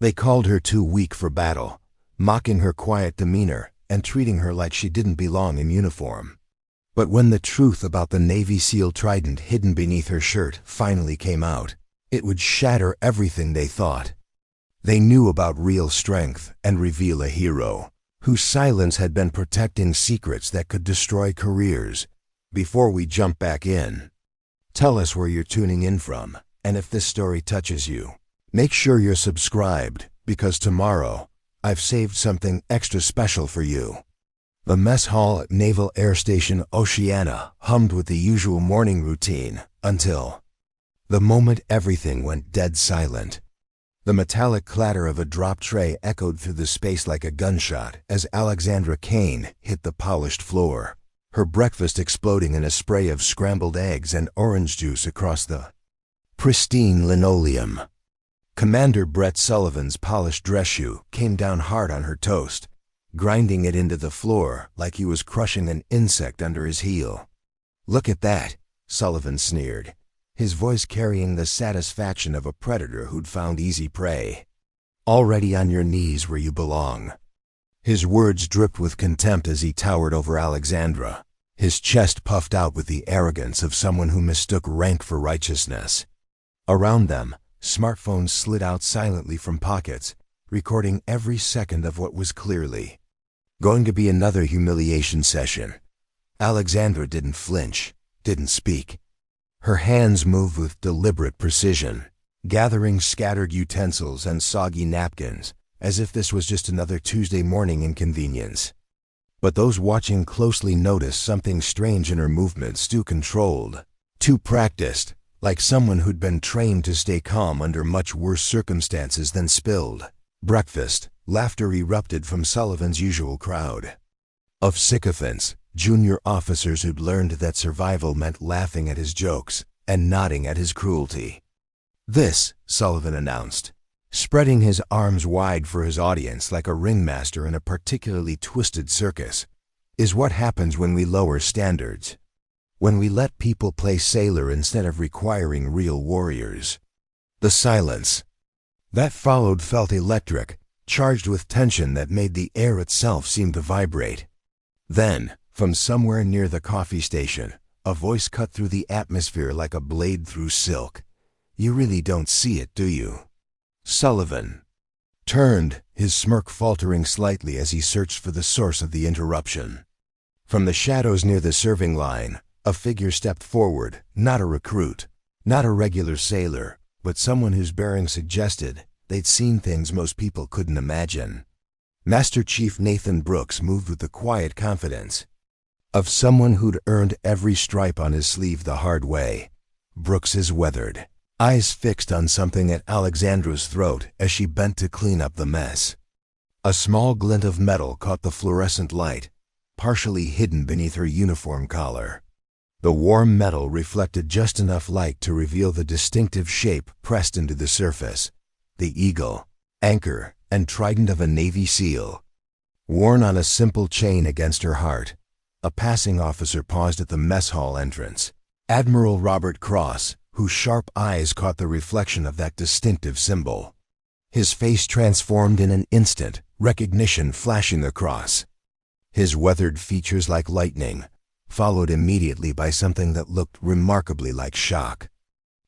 They called her too weak for battle, mocking her quiet demeanor and treating her like she didn't belong in uniform. But when the truth about the Navy SEAL Trident hidden beneath her shirt finally came out, it would shatter everything they thought. They knew about real strength and reveal a hero whose silence had been protecting secrets that could destroy careers. Before we jump back in, tell us where you're tuning in from, and if this story touches you, make sure you're subscribed, because tomorrow, I've saved something extra special for you. The mess hall at Naval Air Station Oceana hummed with the usual morning routine until the moment everything went dead silent. The metallic clatter of a drop tray echoed through the space like a gunshot as Alexandra Kane hit the polished floor, her breakfast exploding in a spray of scrambled eggs and orange juice across the pristine linoleum. Commander Brett Sullivan's polished dress shoe came down hard on her toast, grinding it into the floor like he was crushing an insect under his heel. "Look at that," Sullivan sneered, his voice carrying the satisfaction of a predator who'd found easy prey. "Already on your knees where you belong." His words dripped with contempt as he towered over Alexandra, his chest puffed out with the arrogance of someone who mistook rank for righteousness. Around them, smartphones slid out silently from pockets, recording every second of what was clearly going to be another humiliation session. Alexandra didn't flinch, didn't speak. Her hands moved with deliberate precision, gathering scattered utensils and soggy napkins, as if this was just another Tuesday morning inconvenience. But those watching closely noticed something strange in her movements, too controlled, too practiced, like someone who'd been trained to stay calm under much worse circumstances than spilled breakfast. Laughter erupted from Sullivan's usual crowd of sycophants, junior officers who'd learned that survival meant laughing at his jokes and nodding at his cruelty. "This," Sullivan announced, spreading his arms wide for his audience like a ringmaster in a particularly twisted circus, "is what happens when we lower standards. When we let people play sailor instead of requiring real warriors." The silence that followed felt electric, charged with tension that made the air itself seem to vibrate. Then, from somewhere near the coffee station, a voice cut through the atmosphere like a blade through silk. "You really don't see it, do you?" Sullivan turned, his smirk faltering slightly as he searched for the source of the interruption. From the shadows near the serving line, a figure stepped forward, not a recruit, not a regular sailor, but someone whose bearing suggested they'd seen things most people couldn't imagine. Master Chief Nathan Brooks moved with the quiet confidence of someone who'd earned every stripe on his sleeve the hard way. Brooks's weathered eyes fixed on something at Alexandra's throat as she bent to clean up the mess. A small glint of metal caught the fluorescent light, partially hidden beneath her uniform collar. The warm metal reflected just enough light to reveal the distinctive shape pressed into the surface, the eagle, anchor, and trident of a Navy SEAL. Worn on a simple chain against her heart, a passing officer paused at the mess hall entrance. Admiral Robert Cross, whose sharp eyes caught the reflection of that distinctive symbol. His face transformed in an instant, recognition flashing across his weathered features like lightning, followed immediately by something that looked remarkably like shock.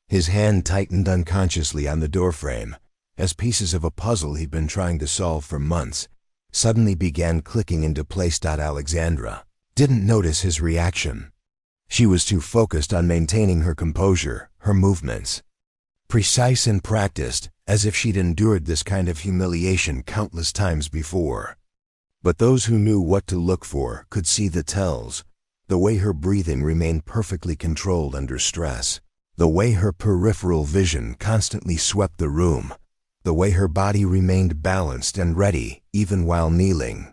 His hand tightened unconsciously on the doorframe, as pieces of a puzzle he'd been trying to solve for months suddenly began clicking into place. Alexandra didn't notice his reaction. She was too focused on maintaining her composure, her movements precise and practiced, as if she'd endured this kind of humiliation countless times before. But those who knew what to look for could see the tells. The way her breathing remained perfectly controlled under stress, the way her peripheral vision constantly swept the room, the way her body remained balanced and ready even while kneeling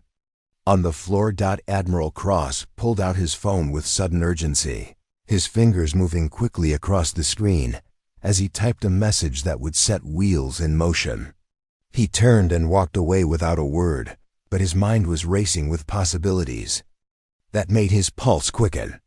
on the floor. Admiral Cross pulled out his phone with sudden urgency, his fingers moving quickly across the screen as he typed a message that would set wheels in motion. He turned and walked away without a word, but his mind was racing with possibilities that made his pulse quicken.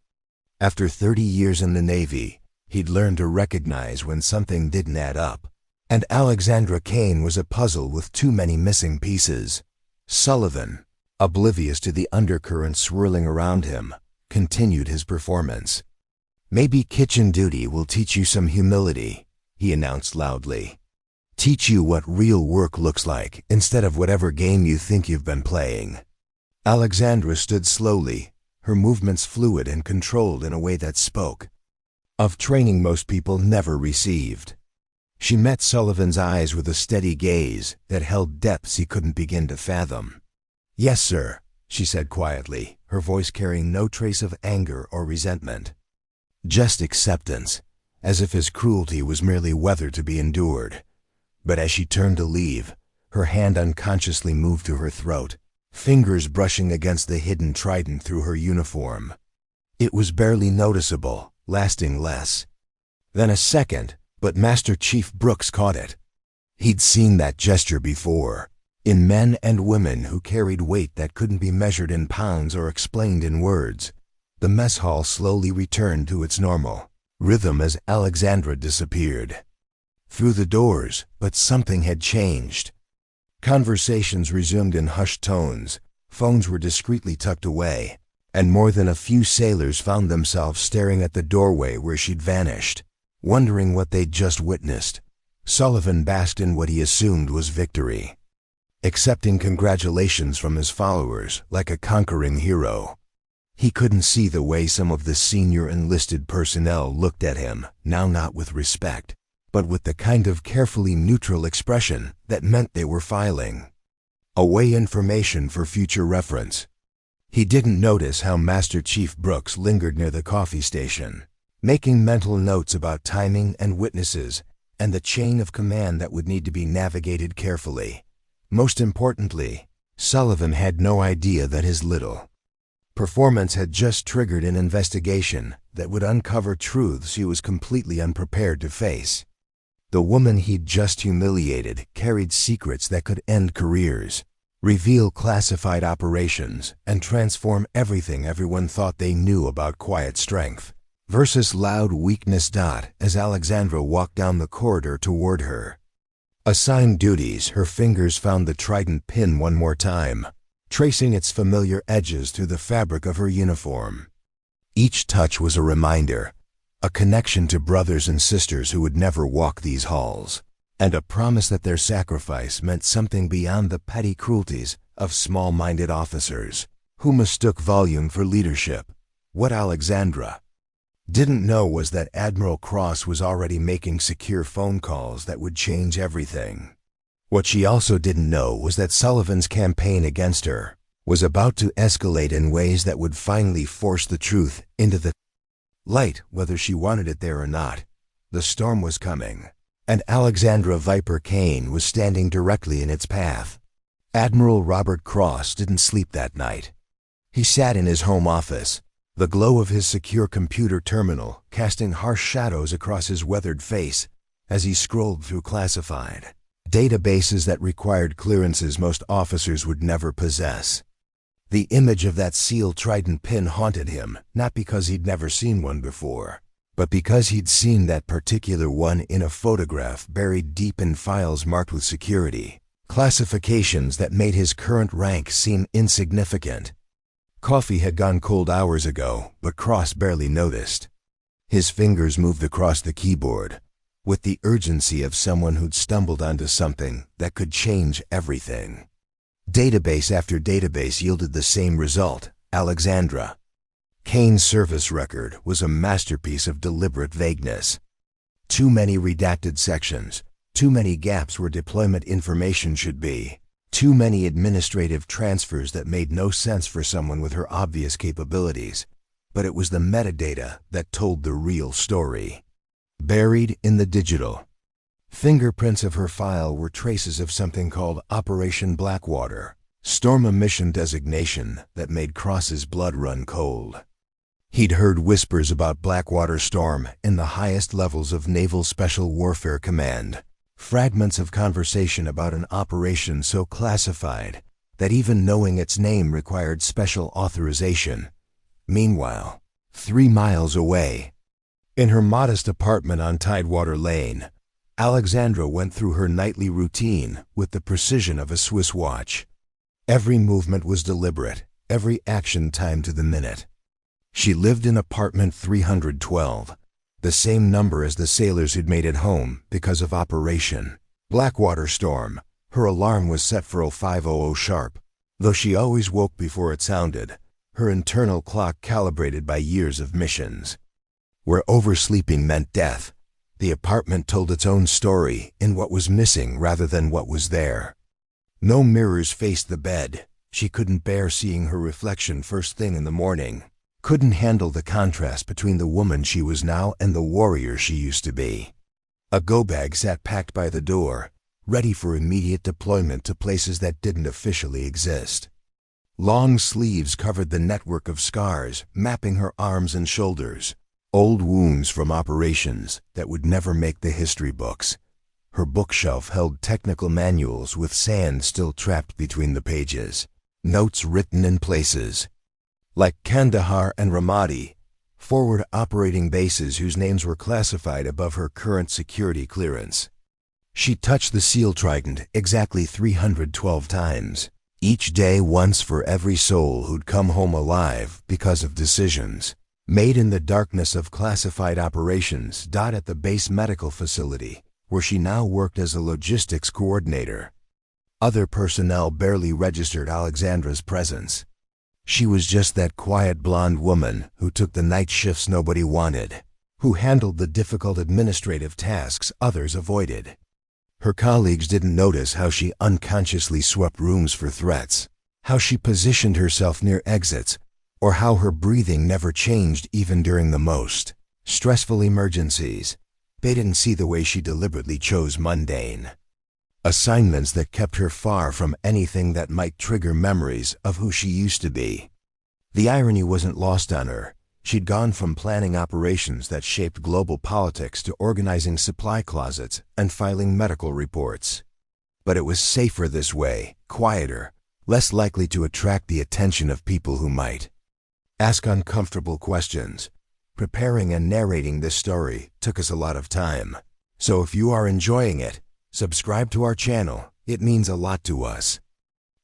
After 30 years in the Navy, he'd learned to recognize when something didn't add up, And Alexandra Kane was a puzzle with too many missing pieces. Sullivan, oblivious to the undercurrent swirling around him, continued his performance. "Maybe kitchen duty will teach you some humility," he announced loudly. "Teach you what real work looks like instead of whatever game you think you've been playing." Alexandra stood slowly, her movements fluid and controlled in a way that spoke of training most people never received. She met Sullivan's eyes with a steady gaze that held depths he couldn't begin to fathom. "Yes, sir," she said quietly, her voice carrying no trace of anger or resentment. Just acceptance, as if his cruelty was merely weather to be endured. But as she turned to leave, her hand unconsciously moved to her throat, fingers brushing against the hidden trident through her uniform. It was barely noticeable, lasting less than a second, but Master Chief Brooks caught it. He'd seen that gesture before, in men and women who carried weight that couldn't be measured in pounds or explained in words. The mess hall slowly returned to its normal rhythm as Alexandra disappeared through the doors, but something had changed. Conversations resumed in hushed tones, phones were discreetly tucked away, and more than a few sailors found themselves staring at the doorway where she'd vanished, wondering what they'd just witnessed. Sullivan basked in what he assumed was victory, accepting congratulations from his followers like a conquering hero. He couldn't see the way some of the senior enlisted personnel looked at him, now not with respect, but with the kind of carefully neutral expression that meant they were filing away information for future reference. He didn't notice how Master Chief Brooks lingered near the coffee station, making mental notes about timing and witnesses and the chain of command that would need to be navigated carefully. Most importantly, Sullivan had no idea that his little performance had just triggered an investigation that would uncover truths he was completely unprepared to face. The woman he'd just humiliated carried secrets that could end careers, reveal classified operations, and transform everything everyone thought they knew about quiet strength versus loud weakness. As Alexandra walked down the corridor toward her assigned duties, her fingers found the trident pin one more time, tracing its familiar edges through the fabric of her uniform. Each touch was a reminder, a connection to brothers and sisters who would never walk these halls, and a promise that their sacrifice meant something beyond the petty cruelties of small-minded officers who mistook volume for leadership. What Alexandra didn't know was that Admiral Cross was already making secure phone calls that would change everything. What she also didn't know was that Sullivan's campaign against her was about to escalate in ways that would finally force the truth into the light, whether she wanted it there or not. The storm was coming, and Alexandra Viper Kane was standing directly in its path. Admiral Robert Cross didn't sleep that night. He sat in his home office, the glow of his secure computer terminal casting harsh shadows across his weathered face as he scrolled through classified databases that required clearances most officers would never possess. The image of that SEAL Trident pin haunted him, not because he'd never seen one before, but because he'd seen that particular one in a photograph buried deep in files marked with security classifications that made his current rank seem insignificant. Coffee had gone cold hours ago, but Cross barely noticed. His fingers moved across the keyboard with the urgency of someone who'd stumbled onto something that could change everything. Database after database yielded the same result. Alexandra Kane's service record was a masterpiece of deliberate vagueness. Too many redacted sections, too many gaps where deployment information should be, too many administrative transfers that made no sense for someone with her obvious capabilities. But it was the metadata that told the real story. Buried in the digital fingerprints of her file were traces of something called Operation Blackwater, storm a mission designation that made Cross's blood run cold. He'd heard whispers about Blackwater Storm in the highest levels of Naval Special Warfare Command, fragments of conversation about an operation so classified that even knowing its name required special authorization. Meanwhile, 3 miles away, in her modest apartment on Tidewater Lane, Alexandra went through her nightly routine with the precision of a Swiss watch. Every movement was deliberate, every action timed to the minute. She lived in apartment 312, the same number as the sailors who'd made it home because of Operation Blackwater Storm. Her alarm was set for 0500 sharp, though she always woke before it sounded, her internal clock calibrated by years of missions. Where oversleeping meant death, the apartment told its own story in what was missing rather than what was there. No mirrors faced the bed. She couldn't bear seeing her reflection first thing in the morning, couldn't handle the contrast between the woman she was now and the warrior she used to be. A go-bag sat packed by the door, ready for immediate deployment to places that didn't officially exist. Long sleeves covered the network of scars, mapping her arms and shoulders, old wounds from operations that would never make the history books. Her bookshelf held technical manuals with sand still trapped between the pages, notes written in places. Like Kandahar and Ramadi, forward operating bases whose names were classified above her current security clearance. She touched the SEAL Trident exactly 312 times, each day once for every soul who'd come home alive because of decisions made in the darkness of classified operations. At the base medical facility, where she now worked as a logistics coordinator. Other personnel barely registered Alexandra's presence. She was just that quiet blonde woman who took the night shifts nobody wanted, who handled the difficult administrative tasks others avoided. Her colleagues didn't notice how she unconsciously swept rooms for threats, how she positioned herself near exits, or how her breathing never changed even during the most stressful emergencies. They didn't see the way she deliberately chose mundane assignments that kept her far from anything that might trigger memories of who she used to be. The irony wasn't lost on her. She'd gone from planning operations that shaped global politics to organizing supply closets and filing medical reports. But it was safer this way, quieter, less likely to attract the attention of people who might ask uncomfortable questions. Preparing and narrating this story took us a lot of time. So if you are enjoying it, subscribe to our channel. It means a lot to us.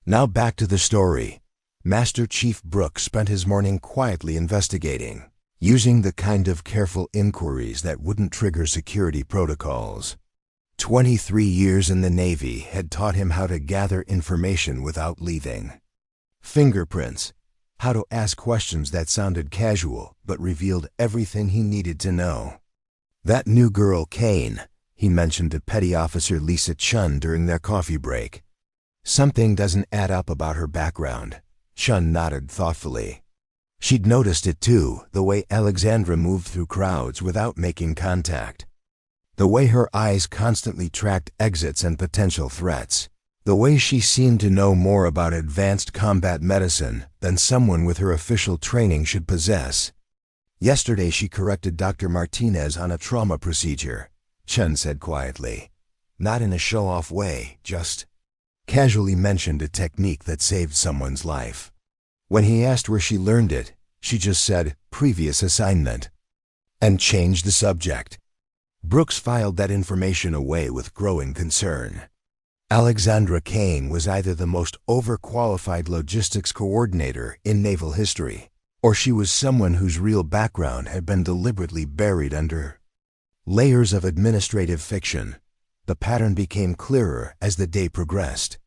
Now back to the story. Master Chief Brooks spent his morning quietly investigating, using the kind of careful inquiries that wouldn't trigger security protocols. 23 years in the Navy had taught him how to gather information without leaving. Fingerprints, how to ask questions that sounded casual but revealed everything he needed to know. That new girl, Kane, he mentioned to Petty Officer Lisa Chun during their coffee break. Something doesn't add up about her background. Chun nodded thoughtfully. She'd noticed it too, the way Alexandra moved through crowds without making contact. The way her eyes constantly tracked exits and potential threats. The way she seemed to know more about advanced combat medicine than someone with her official training should possess. Yesterday she corrected Dr. Martinez on a trauma procedure, Chun said quietly. Not in a show-off way, just casually mentioned a technique that saved someone's life. When he asked where she learned it, she just said, "Previous assignment," and changed the subject. Brooks filed that information away with growing concern. Alexandra Kane was either the most overqualified logistics coordinator in naval history, or she was someone whose real background had been deliberately buried under layers of administrative fiction. The pattern became clearer as the day progressed.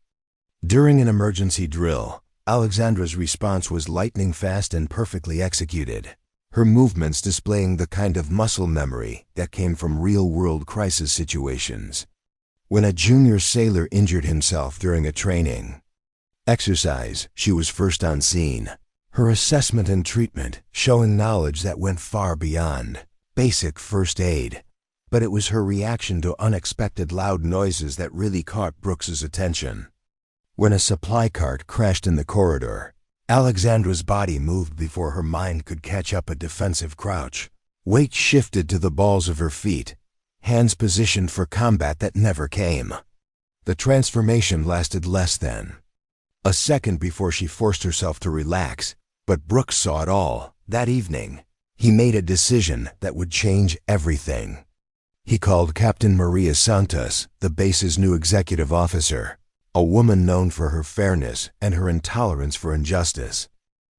During an emergency drill, Alexandra's response was lightning fast and perfectly executed, her movements displaying the kind of muscle memory that came from real-world crisis situations. When a junior sailor injured himself during a training exercise, she was first on scene, her assessment and treatment showing knowledge that went far beyond basic first aid. But it was her reaction to unexpected loud noises that really caught Brooks's attention. When a supply cart crashed in the corridor, Alexandra's body moved before her mind could catch up a defensive crouch. Weight shifted to the balls of her feet, hands positioned for combat that never came. The transformation lasted less than a second before she forced herself to relax, but Brooks saw it all. That evening, he made a decision that would change everything. He called Captain Maria Santos, the base's new executive officer, a woman known for her fairness and her intolerance for injustice.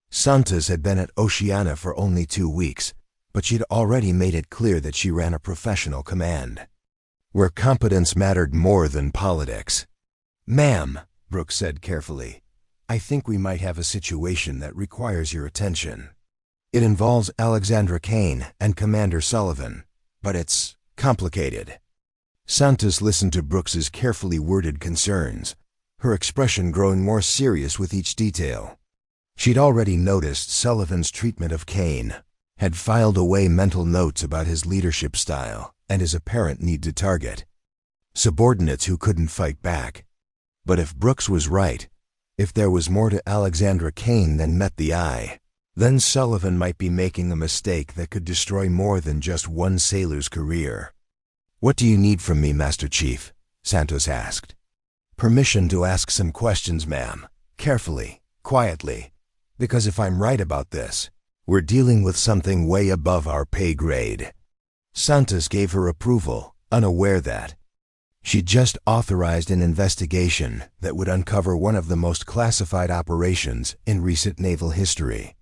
Santos had been at Oceana for only 2 weeks, but she'd already made it clear that she ran a professional command, where competence mattered more than politics. "Ma'am," Brooks said carefully, "I think we might have a situation that requires your attention. It involves Alexandra Kane and Commander Sullivan, but it's complicated." Santos listened to Brooks's carefully worded concerns, her expression growing more serious with each detail. She'd already noticed Sullivan's treatment of Kane, had filed away mental notes about his leadership style and his apparent need to target subordinates who couldn't fight back. But if Brooks was right, if there was more to Alexandra Kane than met the eye, then Sullivan might be making a mistake that could destroy more than just one sailor's career. "What do you need from me, Master Chief?" Santos asked. "Permission to ask some questions, ma'am, carefully, quietly, because if I'm right about this, we're dealing with something way above our pay grade." Santos gave her approval, unaware that she'd just authorized an investigation that would uncover one of the most classified operations in recent naval history.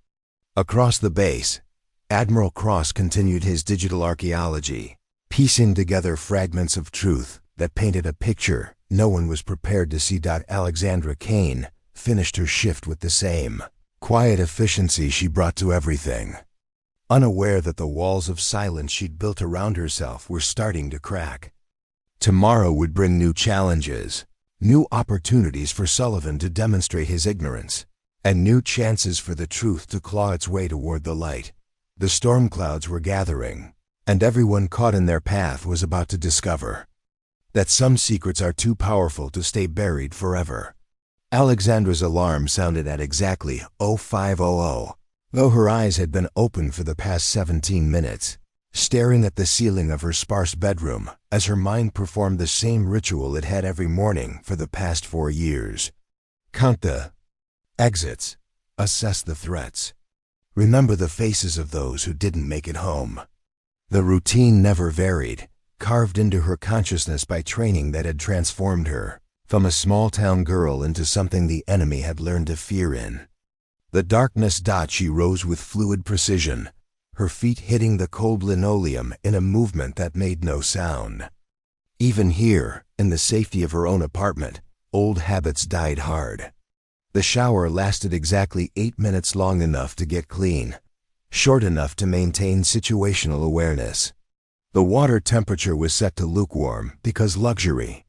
Across the base, Admiral Cross continued his digital archaeology, piecing together fragments of truth that painted a picture no one was prepared to see. Alexandra Kane finished her shift with the same quiet efficiency she brought to everything, unaware that the walls of silence she'd built around herself were starting to crack. Tomorrow would bring new challenges, new opportunities for Sullivan to demonstrate his ignorance, and new chances for the truth to claw its way toward the light. The storm clouds were gathering, and everyone caught in their path was about to discover that some secrets are too powerful to stay buried forever. Alexandra's alarm sounded at exactly 0500, though her eyes had been open for the past 17 minutes, staring at the ceiling of her sparse bedroom as her mind performed the same ritual it had every morning for the past 4 years. Count the exits, assess the threats, remember the faces of those who didn't make it home. The routine never varied, carved into her consciousness by training that had transformed her from a small-town girl into something the enemy had learned to fear in. The darkness. She rose with fluid precision, her feet hitting the cold linoleum in a movement that made no sound. Even here, in the safety of her own apartment, old habits died hard. The shower lasted exactly 8 minutes, long enough to get clean, short enough to maintain situational awareness. The water temperature was set to lukewarm because luxury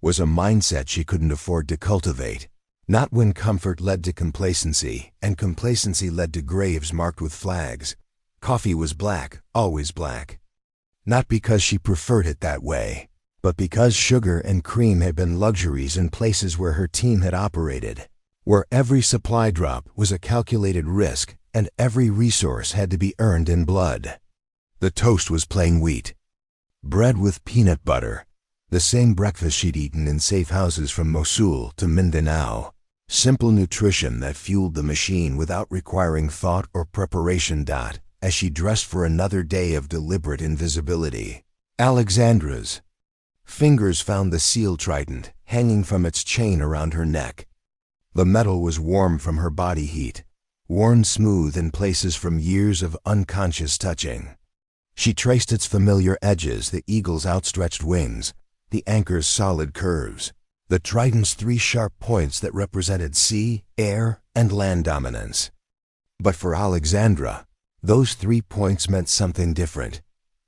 was a mindset she couldn't afford to cultivate, not when comfort led to complacency and complacency led to graves marked with flags. Coffee was black, always black. Not because she preferred it that way, but because sugar and cream had been luxuries in places where her team had operated, where every supply drop was a calculated risk and every resource had to be earned in blood. The toast was plain wheat, bread with peanut butter, the same breakfast she'd eaten in safe houses from Mosul to Mindanao. Simple nutrition that fueled the machine without requiring thought or preparation. As she dressed for another day of deliberate invisibility, Alexandra's fingers found the SEAL Trident hanging from its chain around her neck. The metal was warm from her body heat, worn smooth in places from years of unconscious touching. She traced its familiar edges, the eagle's outstretched wings, the anchor's solid curves, the trident's 3 sharp points that represented sea, air, and land dominance. But for Alexandra, those 3 points meant something different.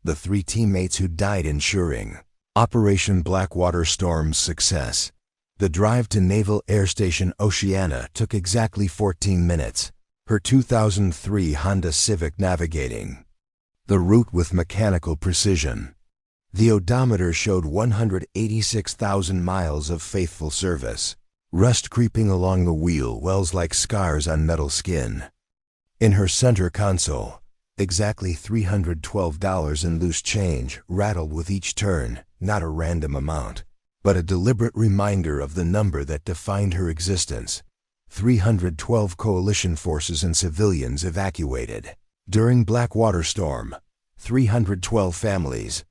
The 3 teammates who died ensuring Operation Blackwater Storm's success. The drive to Naval Air Station Oceana took exactly 14 minutes, her 2003 Honda Civic navigating the route with mechanical precision. The odometer showed 186,000 miles of faithful service, rust creeping along the wheel wells like scars on metal skin. In her center console, exactly $312 in loose change rattled with each turn, not a random amount, but a deliberate reminder of the number that defined her existence. 312 coalition forces and civilians evacuated. During Blackwater Storm, 312 families.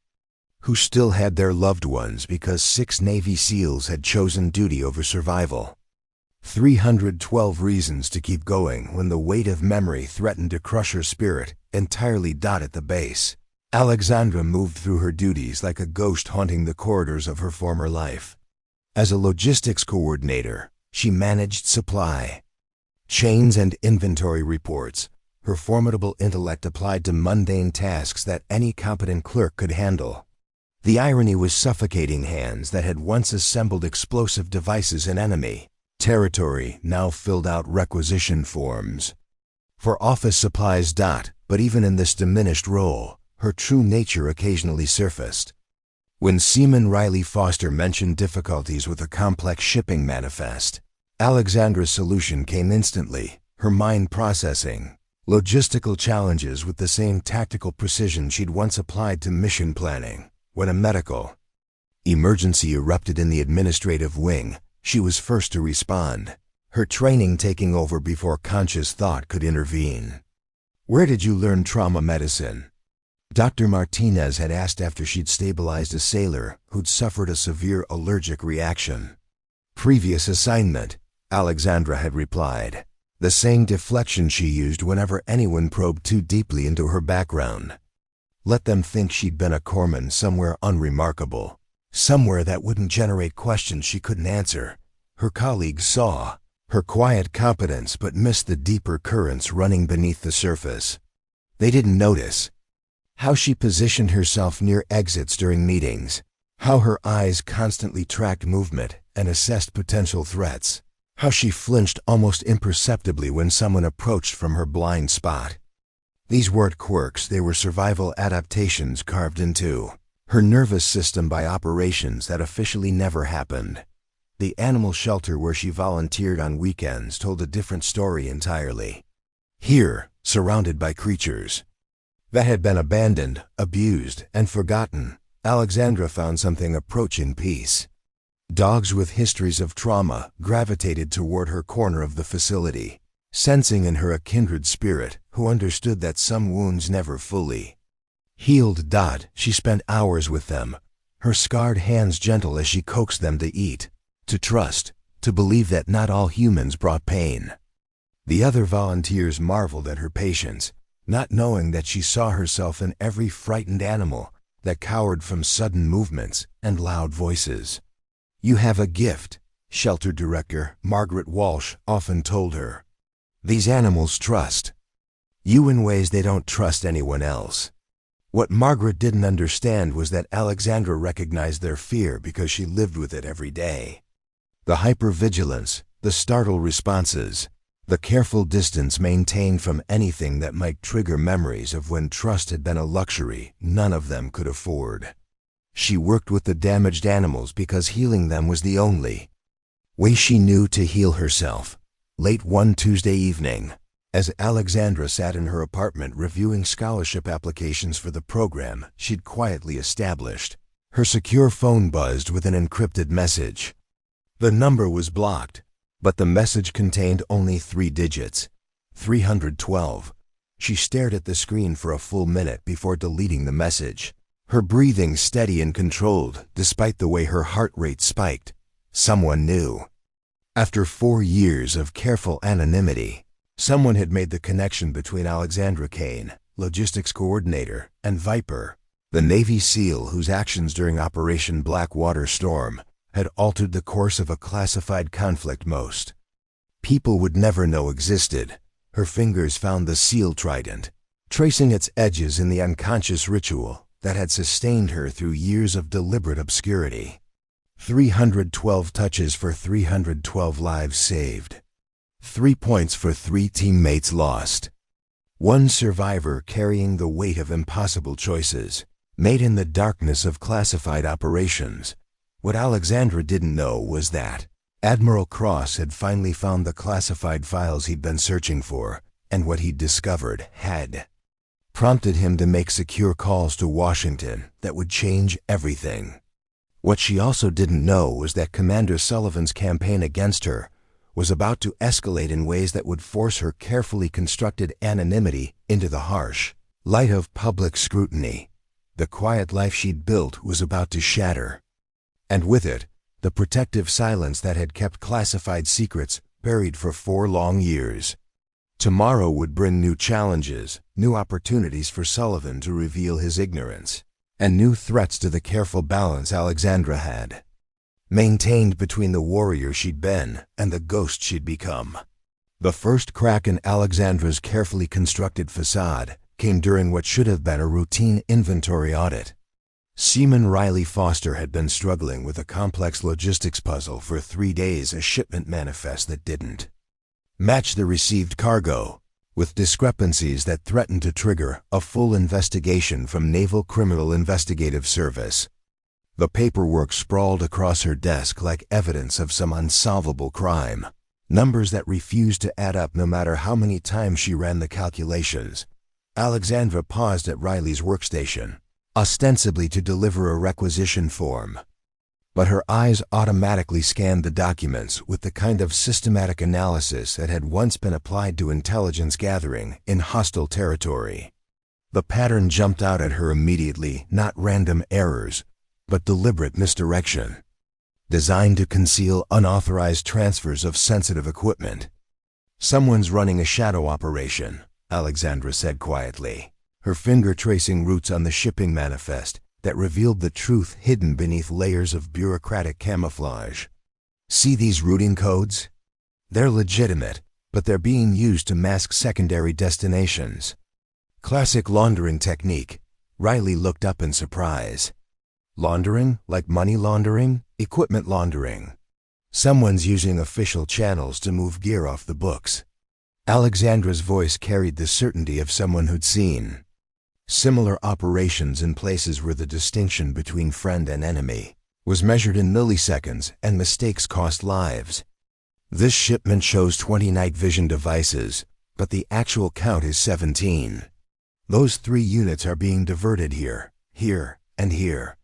who still had their loved ones because 6 Navy SEALs had chosen duty over survival. 312 reasons to keep going when the weight of memory threatened to crush her spirit entirely. At the base, Alexandra moved through her duties like a ghost haunting the corridors of her former life. As a logistics coordinator, she managed supply chains and inventory reports. Her formidable intellect applied to mundane tasks that any competent clerk could handle. The irony was suffocating. Hands that had once assembled explosive devices in enemy territory now filled out requisition forms for office supplies. But even in this diminished role, her true nature occasionally surfaced. When Seaman Riley Foster mentioned difficulties with a complex shipping manifest, Alexandra's solution came instantly, her mind processing logistical challenges with the same tactical precision she'd once applied to mission planning. When a medical emergency erupted in the administrative wing, she was first to respond, her training taking over before conscious thought could intervene. "Where did you learn trauma medicine?" Dr. Martinez had asked after she'd stabilized a sailor who'd suffered a severe allergic reaction. "Previous assignment," Alexandra had replied, the same deflection she used whenever anyone probed too deeply into her background. Let them think she'd been a corpsman somewhere unremarkable, somewhere that wouldn't generate questions she couldn't answer. Her colleagues saw her quiet competence but missed the deeper currents running beneath the surface. They didn't notice how she positioned herself near exits during meetings, how her eyes constantly tracked movement and assessed potential threats, how she flinched almost imperceptibly when someone approached from her blind spot. These weren't quirks, they were survival adaptations carved into her nervous system by operations that officially never happened. The animal shelter where she volunteered on weekends told a different story entirely. Here, surrounded by creatures that had been abandoned, abused, and forgotten, Alexandra found something approaching peace. Dogs with histories of trauma gravitated toward her corner of the facility, sensing in her a kindred spirit who understood that some wounds never fully healed. She spent hours with them, her scarred hands gentle as she coaxed them to eat, to trust, to believe that not all humans brought pain. The other volunteers marveled at her patience, not knowing that she saw herself in every frightened animal that cowered from sudden movements and loud voices. "You have a gift," shelter director Margaret Walsh often told her. "These animals trust you in ways they don't trust anyone else." What Margaret didn't understand was that Alexandra recognized their fear because she lived with it every day. The hypervigilance, the startled responses, the careful distance maintained from anything that might trigger memories of when trust had been a luxury none of them could afford. She worked with the damaged animals because healing them was the only way she knew to heal herself. Late one Tuesday evening, as Alexandra sat in her apartment reviewing scholarship applications for the program she'd quietly established, her secure phone buzzed with an encrypted message. The number was blocked, but the message contained only 3 digits, 312. She stared at the screen for a full minute before deleting the message, her breathing steady and controlled despite the way her heart rate spiked. Someone knew. After 4 years of careful anonymity, someone had made the connection between Alexandra Kane, logistics coordinator, and Viper, the Navy SEAL whose actions during Operation Blackwater Storm had altered the course of a classified conflict most people would never know existed. Her fingers found the SEAL Trident, tracing its edges in the unconscious ritual that had sustained her through years of deliberate obscurity. 312 touches for 312 lives saved. 3 points for 3 teammates lost. 1 survivor carrying the weight of impossible choices made in the darkness of classified operations. What Alexandra didn't know was that Admiral Cross had finally found the classified files he'd been searching for, and what he'd discovered had prompted him to make secure calls to Washington that would change everything. What she also didn't know was that Commander Sullivan's campaign against her was about to escalate in ways that would force her carefully constructed anonymity into the harsh light of public scrutiny. The quiet life she'd built was about to shatter. And with it, the protective silence that had kept classified secrets buried for 4 long years. Tomorrow would bring new challenges, new opportunities for Sullivan to reveal his ignorance, and new threats to the careful balance Alexandra had maintained between the warrior she'd been and the ghost she'd become. The first crack in Alexandra's carefully constructed facade came during what should have been a routine inventory audit. Seaman Riley Foster had been struggling with a complex logistics puzzle for 3 days, a shipment manifest that didn't match the received cargo, with discrepancies that threatened to trigger a full investigation from Naval Criminal Investigative Service. The paperwork sprawled across her desk like evidence of some unsolvable crime, numbers that refused to add up no matter how many times she ran the calculations. Alexandra paused at Riley's workstation, ostensibly to deliver a requisition form. But her eyes automatically scanned the documents with the kind of systematic analysis that had once been applied to intelligence gathering in hostile territory. The pattern jumped out at her immediately, not random errors, but deliberate misdirection, designed to conceal unauthorized transfers of sensitive equipment. "Someone's running a shadow operation," Alexandra said quietly, her finger tracing routes on the shipping manifest that revealed the truth hidden beneath layers of bureaucratic camouflage. "See these routing codes? They're legitimate, but they're being used to mask secondary destinations. Classic laundering technique." Riley looked up in surprise. "Laundering? Like money laundering? Equipment laundering? Someone's using official channels to move gear off the books." Alexandra's voice carried the certainty of someone who'd seen similar operations in places where the distinction between friend and enemy was measured in milliseconds and mistakes cost lives. "This shipment shows 20 night vision devices, but the actual count is 17. Those 3 units are being diverted here, and here."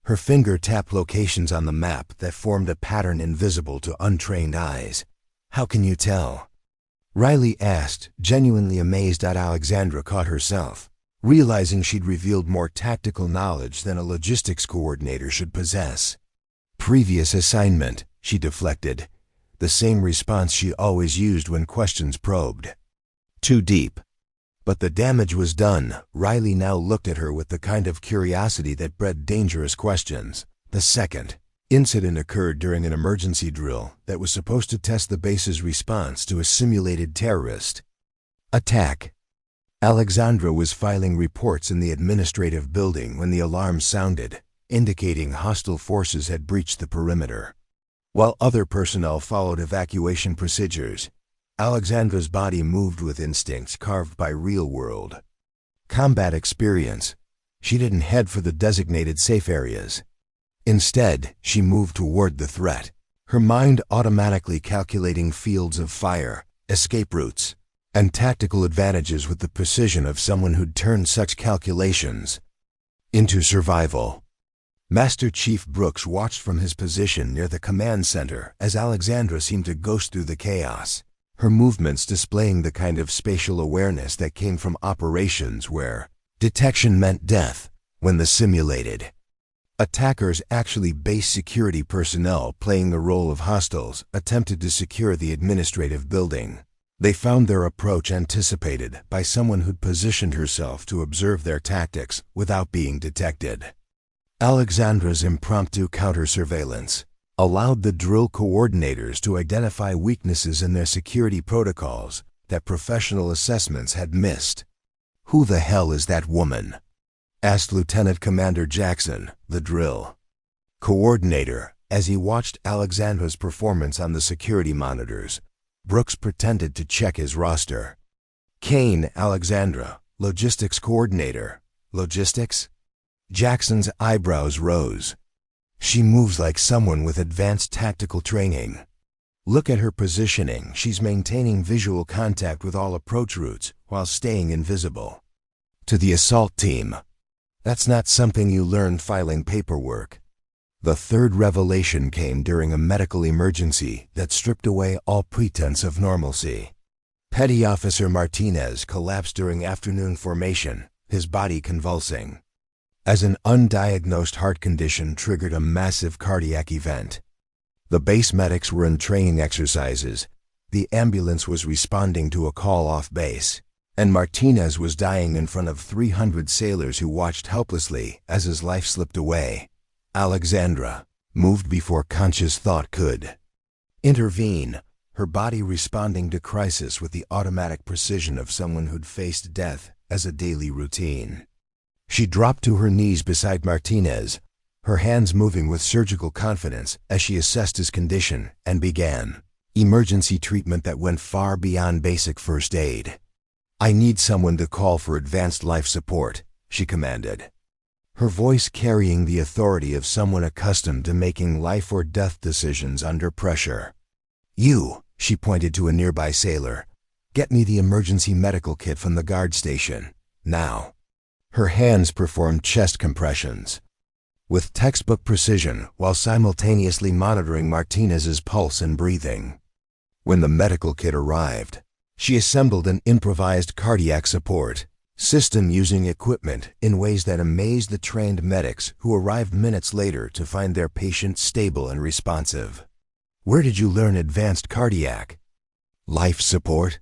Her finger tapped locations on the map that formed a pattern invisible to untrained eyes. "How can you tell?" Riley asked, genuinely amazed that Alexandra caught herself, realizing she'd revealed more tactical knowledge than a logistics coordinator should possess. "Previous assignment," she deflected, the same response she always used when questions probed. "Too deep." But the damage was done. Riley now looked at her with the kind of curiosity that bred dangerous questions. The second incident occurred during an emergency drill that was supposed to test the base's response to a simulated terrorist attack. Alexandra was filing reports in the administrative building when the alarm sounded, indicating hostile forces had breached the perimeter. While other personnel followed evacuation procedures, Alexandra's body moved with instincts carved by real-world combat experience. She didn't head for the designated safe areas. Instead, she moved toward the threat, her mind automatically calculating fields of fire, escape routes, and tactical advantages with the precision of someone who'd turned such calculations into survival. Master Chief Brooks watched from his position near the command center as Alexandra seemed to ghost through the chaos, her movements displaying the kind of spatial awareness that came from operations where detection meant death. When the simulated attackers, actually base security personnel playing the role of hostiles, attempted to secure the administrative building, they found their approach anticipated by someone who'd positioned herself to observe their tactics without being detected. Alexandra's impromptu counter-surveillance allowed the drill coordinators to identify weaknesses in their security protocols that professional assessments had missed. "Who the hell is that woman?" asked Lieutenant Commander Jackson, the drill coordinator, as he watched Alexandra's performance on the security monitors. Brooks pretended to check his roster. "Kane, Alexandra, logistics coordinator." "Logistics?" Jackson's eyebrows rose. "She moves like someone with advanced tactical training. Look at her positioning. She's maintaining visual contact with all approach routes while staying invisible to the assault team. That's not something you learn filing paperwork." The third revelation came during a medical emergency that stripped away all pretense of normalcy. Petty Officer Martinez collapsed during afternoon formation, his body convulsing. as an undiagnosed heart condition triggered a massive cardiac event. The base medics were in training exercises, the ambulance was responding to a call off base, and Martinez was dying in front of 300 sailors who watched helplessly as his life slipped away. Alexandra moved before conscious thought could intervene, her body responding to crisis with the automatic precision of someone who'd faced death as a daily routine. She dropped to her knees beside Martinez, her hands moving with surgical confidence as she assessed his condition and began emergency treatment that went far beyond basic first aid. "I need someone to call for advanced life support," she commanded, her voice carrying the authority of someone accustomed to making life or death decisions under pressure. "You," she pointed to a nearby sailor, "get me the emergency medical kit from the guard station, now." Her hands performed chest compressions with textbook precision while simultaneously monitoring Martinez's pulse and breathing. When the medical kit arrived, she assembled an improvised cardiac support system using equipment in ways that amazed the trained medics who arrived minutes later to find their patient stable and responsive. "Where did you learn advanced cardiac life support?"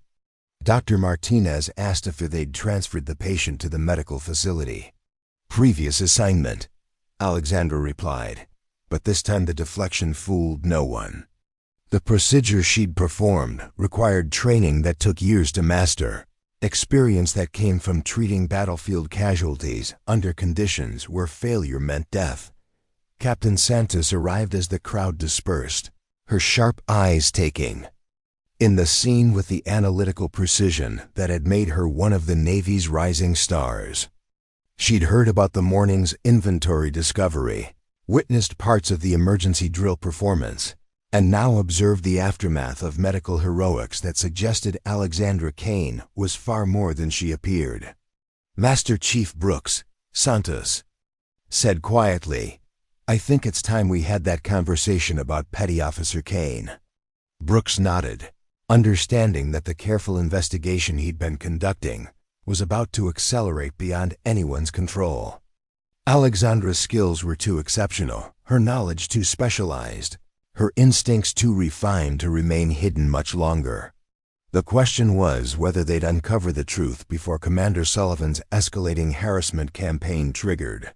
Dr. Martinez asked if they'd transferred the patient to the medical facility. "Previous assignment," Alexandra replied, but this time the deflection fooled no one. The procedure she'd performed required training that took years to master, experience that came from treating battlefield casualties under conditions where failure meant death. Captain Santos arrived as the crowd dispersed, her sharp eyes taking in the scene with the analytical precision that had made her one of the Navy's rising stars. She'd heard about the morning's inventory discovery, witnessed parts of the emergency drill performance, and now observed the aftermath of medical heroics that suggested Alexandra Kane was far more than she appeared. "Master Chief Brooks," Santos said quietly, "I think it's time we had that conversation about Petty Officer Kane." Brooks nodded, understanding that the careful investigation he'd been conducting was about to accelerate beyond anyone's control. Alexandra's skills were too exceptional, her knowledge too specialized, her instincts too refined to remain hidden much longer. The question was whether they'd uncover the truth before Commander Sullivan's escalating harassment campaign triggered.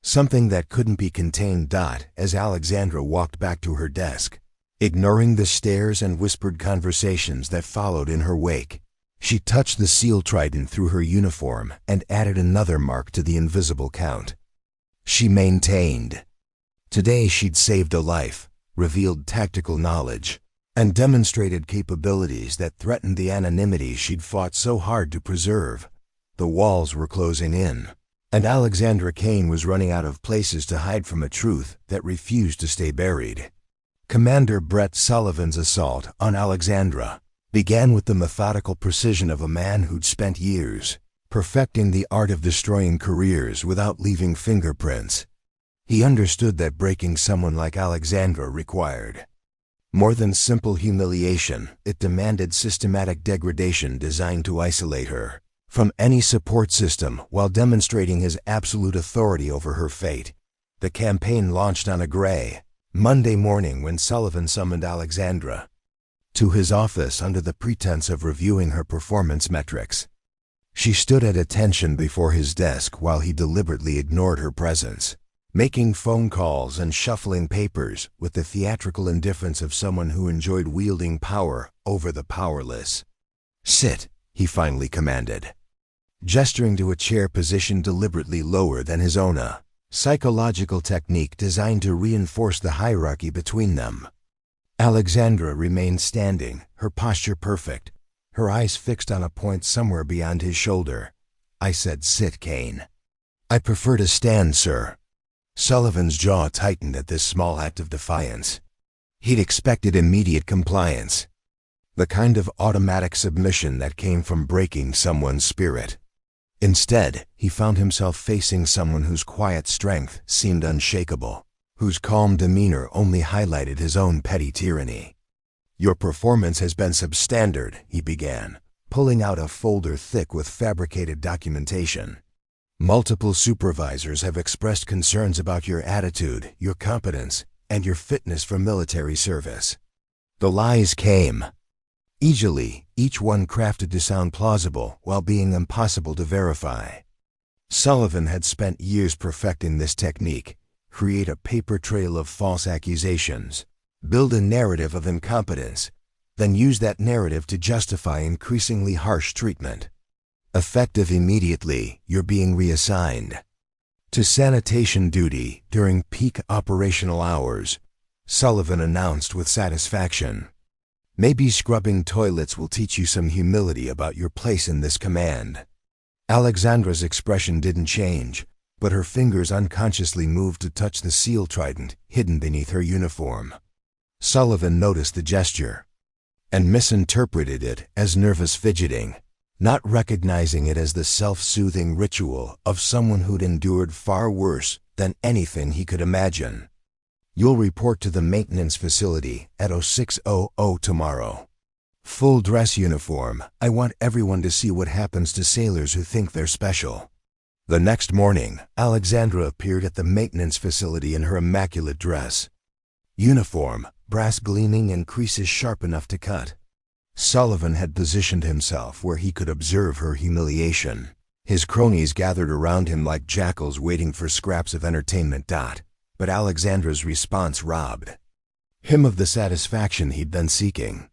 Something that couldn't be contained. As Alexandra walked back to her desk, ignoring the stares and whispered conversations that followed in her wake, she touched the SEAL Trident through her uniform and added another mark to the invisible count. She maintained. Today she'd saved a life, revealed tactical knowledge, and demonstrated capabilities that threatened the anonymity she'd fought so hard to preserve. The walls were closing in, and Alexandra Kane was running out of places to hide from a truth that refused to stay buried. Commander Brett Sullivan's assault on Alexandra began with the methodical precision of a man who'd spent years perfecting the art of destroying careers without leaving fingerprints. He understood that breaking someone like Alexandra required more than simple humiliation. It demanded systematic degradation designed to isolate her from any support system while demonstrating his absolute authority over her fate. The campaign launched on a gray Monday morning when Sullivan summoned Alexandra to his office under the pretense of reviewing her performance metrics. She stood at attention before his desk while he deliberately ignored her presence, making phone calls and shuffling papers with the theatrical indifference of someone who enjoyed wielding power over the powerless. "Sit," he finally commanded, gesturing to a chair positioned deliberately lower than his own, a psychological technique designed to reinforce the hierarchy between them. Alexandra remained standing, her posture perfect, her eyes fixed on a point somewhere beyond his shoulder. "I said sit, Kane." "I prefer to stand, sir." Sullivan's jaw tightened at this small act of defiance. He'd expected immediate compliance, the kind of automatic submission that came from breaking someone's spirit. Instead, he found himself facing someone whose quiet strength seemed unshakable, whose calm demeanor only highlighted his own petty tyranny. "Your performance has been substandard," he began, pulling out a folder thick with fabricated documentation. Multiple supervisors have expressed concerns about your attitude, your competence, and your fitness for military service. The lies came. Easily, each one crafted to sound plausible while being impossible to verify. Sullivan had spent years perfecting this technique: create a paper trail of false accusations, build a narrative of incompetence, then use that narrative to justify increasingly harsh treatment. Effective immediately, you're being reassigned to sanitation duty during peak operational hours, Sullivan announced with satisfaction. Maybe scrubbing toilets will teach you some humility about your place in this command. Alexandra's expression didn't change, but her fingers unconsciously moved to touch the SEAL Trident hidden beneath her uniform. Sullivan noticed the gesture and misinterpreted it as nervous fidgeting, not recognizing it as the self-soothing ritual of someone who'd endured far worse than anything he could imagine. You'll report to the maintenance facility at 0600 tomorrow. Full dress uniform. I want everyone to see what happens to sailors who think they're special. The next morning, Alexandra appeared at the maintenance facility in her immaculate dress. Uniform, brass gleaming and creases sharp enough to cut. Sullivan had positioned himself where he could observe her humiliation. His cronies gathered around him like jackals waiting for scraps of entertainment. But Alexandra's response robbed him of the satisfaction he'd been seeking.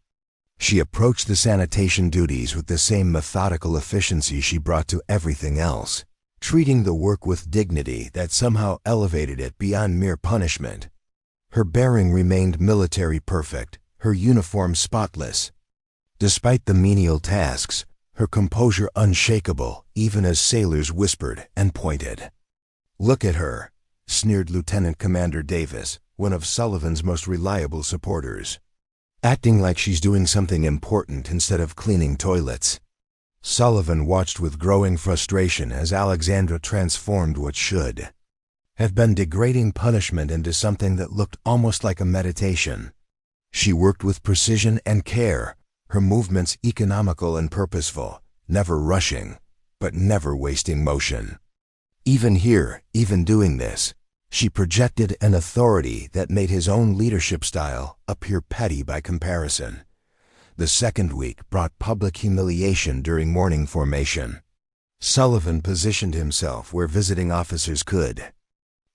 She approached the sanitation duties with the same methodical efficiency she brought to everything else, treating the work with dignity that somehow elevated it beyond mere punishment. Her bearing remained military perfect, her uniform spotless. Despite the menial tasks, her composure unshakable, even as sailors whispered and pointed. "Look at her," sneered Lieutenant Commander Davis, one of Sullivan's most reliable supporters. "Acting like she's doing something important instead of cleaning toilets." Sullivan watched with growing frustration as Alexandra transformed what should have been degrading punishment into something that looked almost like a meditation. She worked with precision and care, her movements economical and purposeful, never rushing, but never wasting motion. Even here, even doing this, she projected an authority that made his own leadership style appear petty by comparison. The second week brought public humiliation during morning formation. Sullivan positioned himself where visiting officers could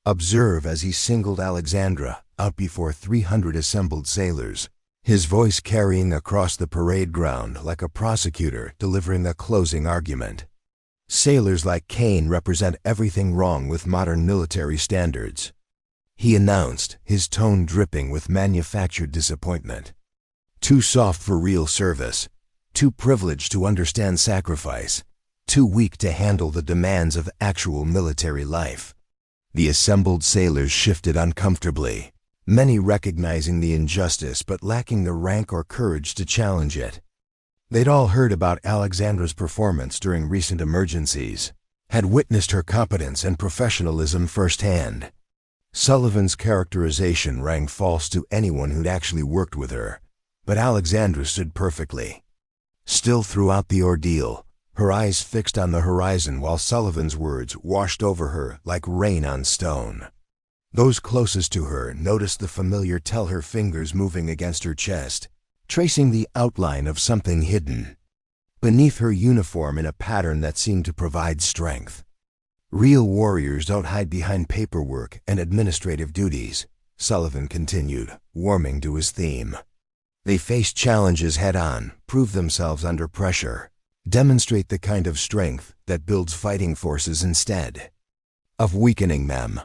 observe as he singled Alexandra out before 300 assembled sailors, his voice carrying across the parade ground like a prosecutor delivering a closing argument. "Sailors like Kane represent everything wrong with modern military standards," he announced, his tone dripping with manufactured disappointment. "Too soft for real service, too privileged to understand sacrifice, too weak to handle the demands of actual military life." The assembled sailors shifted uncomfortably, many recognizing the injustice but lacking the rank or courage to challenge it. They'd all heard about Alexandra's performance during recent emergencies, had witnessed her competence and professionalism firsthand. Sullivan's characterization rang false to anyone who'd actually worked with her, but Alexandra stood perfectly still throughout the ordeal, her eyes fixed on the horizon while Sullivan's words washed over her like rain on stone. Those closest to her noticed the familiar tell-her fingers moving against her chest, tracing the outline of something hidden beneath her uniform in a pattern that seemed to provide strength. "Real warriors don't hide behind paperwork and administrative duties," Sullivan continued, warming to his theme. "They face challenges head-on, prove themselves under pressure, demonstrate the kind of strength that builds fighting forces instead of weakening them."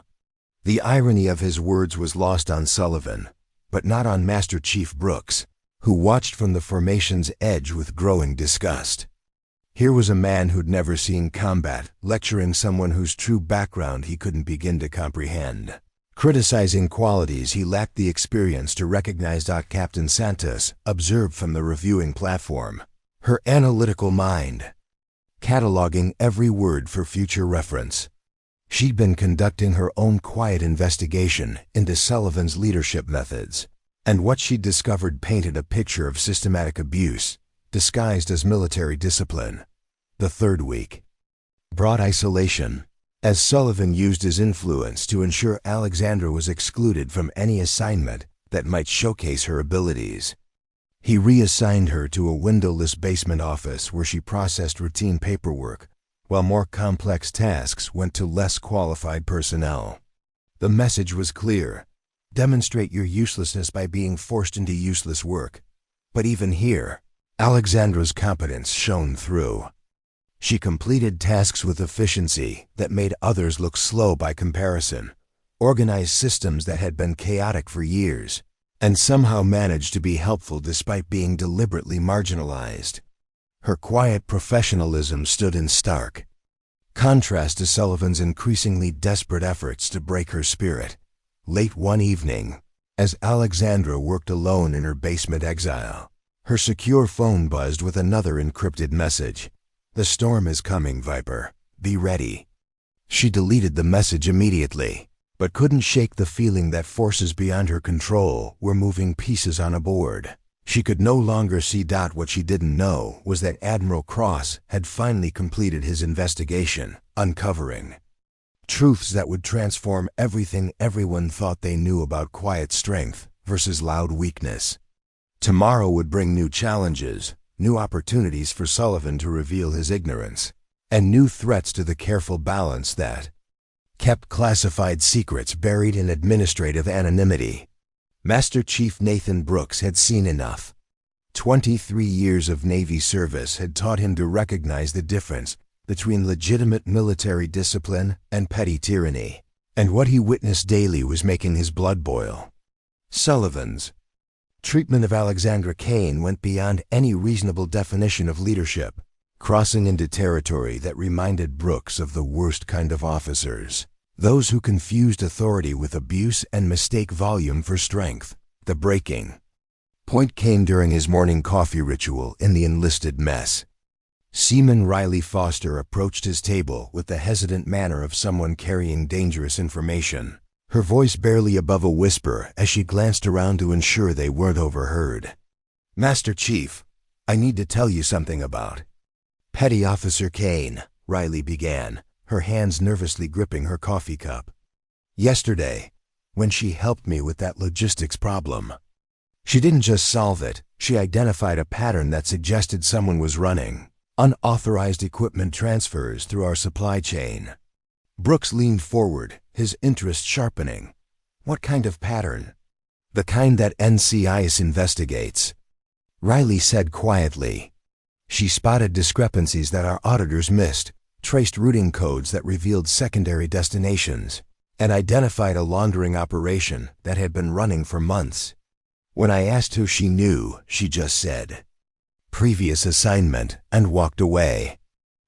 The irony of his words was lost on Sullivan, but not on Master Chief Brooks, who watched from the formation's edge with growing disgust. Here was a man who'd never seen combat, lecturing someone whose true background he couldn't begin to comprehend, criticizing qualities he lacked the experience to recognize. Captain Santos observed from the reviewing platform, her analytical mind cataloging every word for future reference. She'd been conducting her own quiet investigation into Sullivan's leadership methods, and what she'd discovered painted a picture of systematic abuse, disguised as military discipline. The third week brought isolation. as Sullivan used his influence to ensure Alexandra was excluded from any assignment that might showcase her abilities. He reassigned her to a windowless basement office where she processed routine paperwork, while more complex tasks went to less qualified personnel. The message was clear: demonstrate your uselessness by being forced into useless work. But even here, Alexandra's competence shone through. She completed tasks with efficiency that made others look slow by comparison, organized systems that had been chaotic for years, and somehow managed to be helpful despite being deliberately marginalized. Her quiet professionalism stood in stark contrast to Sullivan's increasingly desperate efforts to break her spirit. Late one evening, as Alexandra worked alone in her basement exile, her secure phone buzzed with another encrypted message. "The storm is coming, Viper. Be ready." She deleted the message immediately, but couldn't shake the feeling that forces beyond her control were moving pieces on a board. She could no longer see. What she didn't know was that Admiral Cross had finally completed his investigation, uncovering truths that would transform everything everyone thought they knew about quiet strength versus loud weakness. Tomorrow would bring new challenges, new opportunities for Sullivan to reveal his ignorance, and new threats to the careful balance that kept classified secrets buried in administrative anonymity. Master Chief Nathan Brooks had seen enough. 23 years of Navy service had taught him to recognize the difference between legitimate military discipline and petty tyranny, and what he witnessed daily was making his blood boil. Sullivan's treatment of Alexandra Kane went beyond any reasonable definition of leadership, crossing into territory that reminded Brooks of the worst kind of officers, those who confused authority with abuse and mistake volume for strength. The breaking point came during his morning coffee ritual in the enlisted mess. Seaman Riley Foster approached his table with the hesitant manner of someone carrying dangerous information, her voice barely above a whisper as she glanced around to ensure they weren't overheard. "Master Chief, I need to tell you something about Petty Officer Kane," Riley began, her hands nervously gripping her coffee cup. "Yesterday, when she helped me with that logistics problem, she didn't just solve it, she identified a pattern that suggested someone was running unauthorized equipment transfers through our supply chain." Brooks leaned forward, his interest sharpening. "What kind of pattern?" "The kind that NCIS investigates," Riley said quietly. She spotted discrepancies that our auditors missed, traced routing codes that revealed secondary destinations, and identified a laundering operation that had been running for months. When I asked who she knew, she just said, "Previous assignment," and walked away.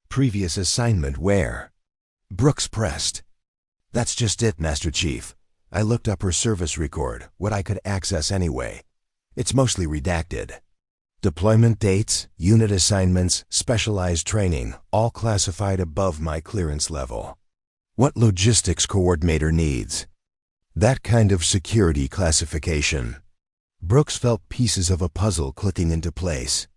"Previous assignment where?" Brooks pressed. "That's just it, Master Chief. I looked up her service record, what I could access anyway. It's mostly redacted. Deployment dates, unit assignments, specialized training, all classified above my clearance level. What logistics coordinator needs that kind of security classification?" Brooks felt pieces of a puzzle clicking into place.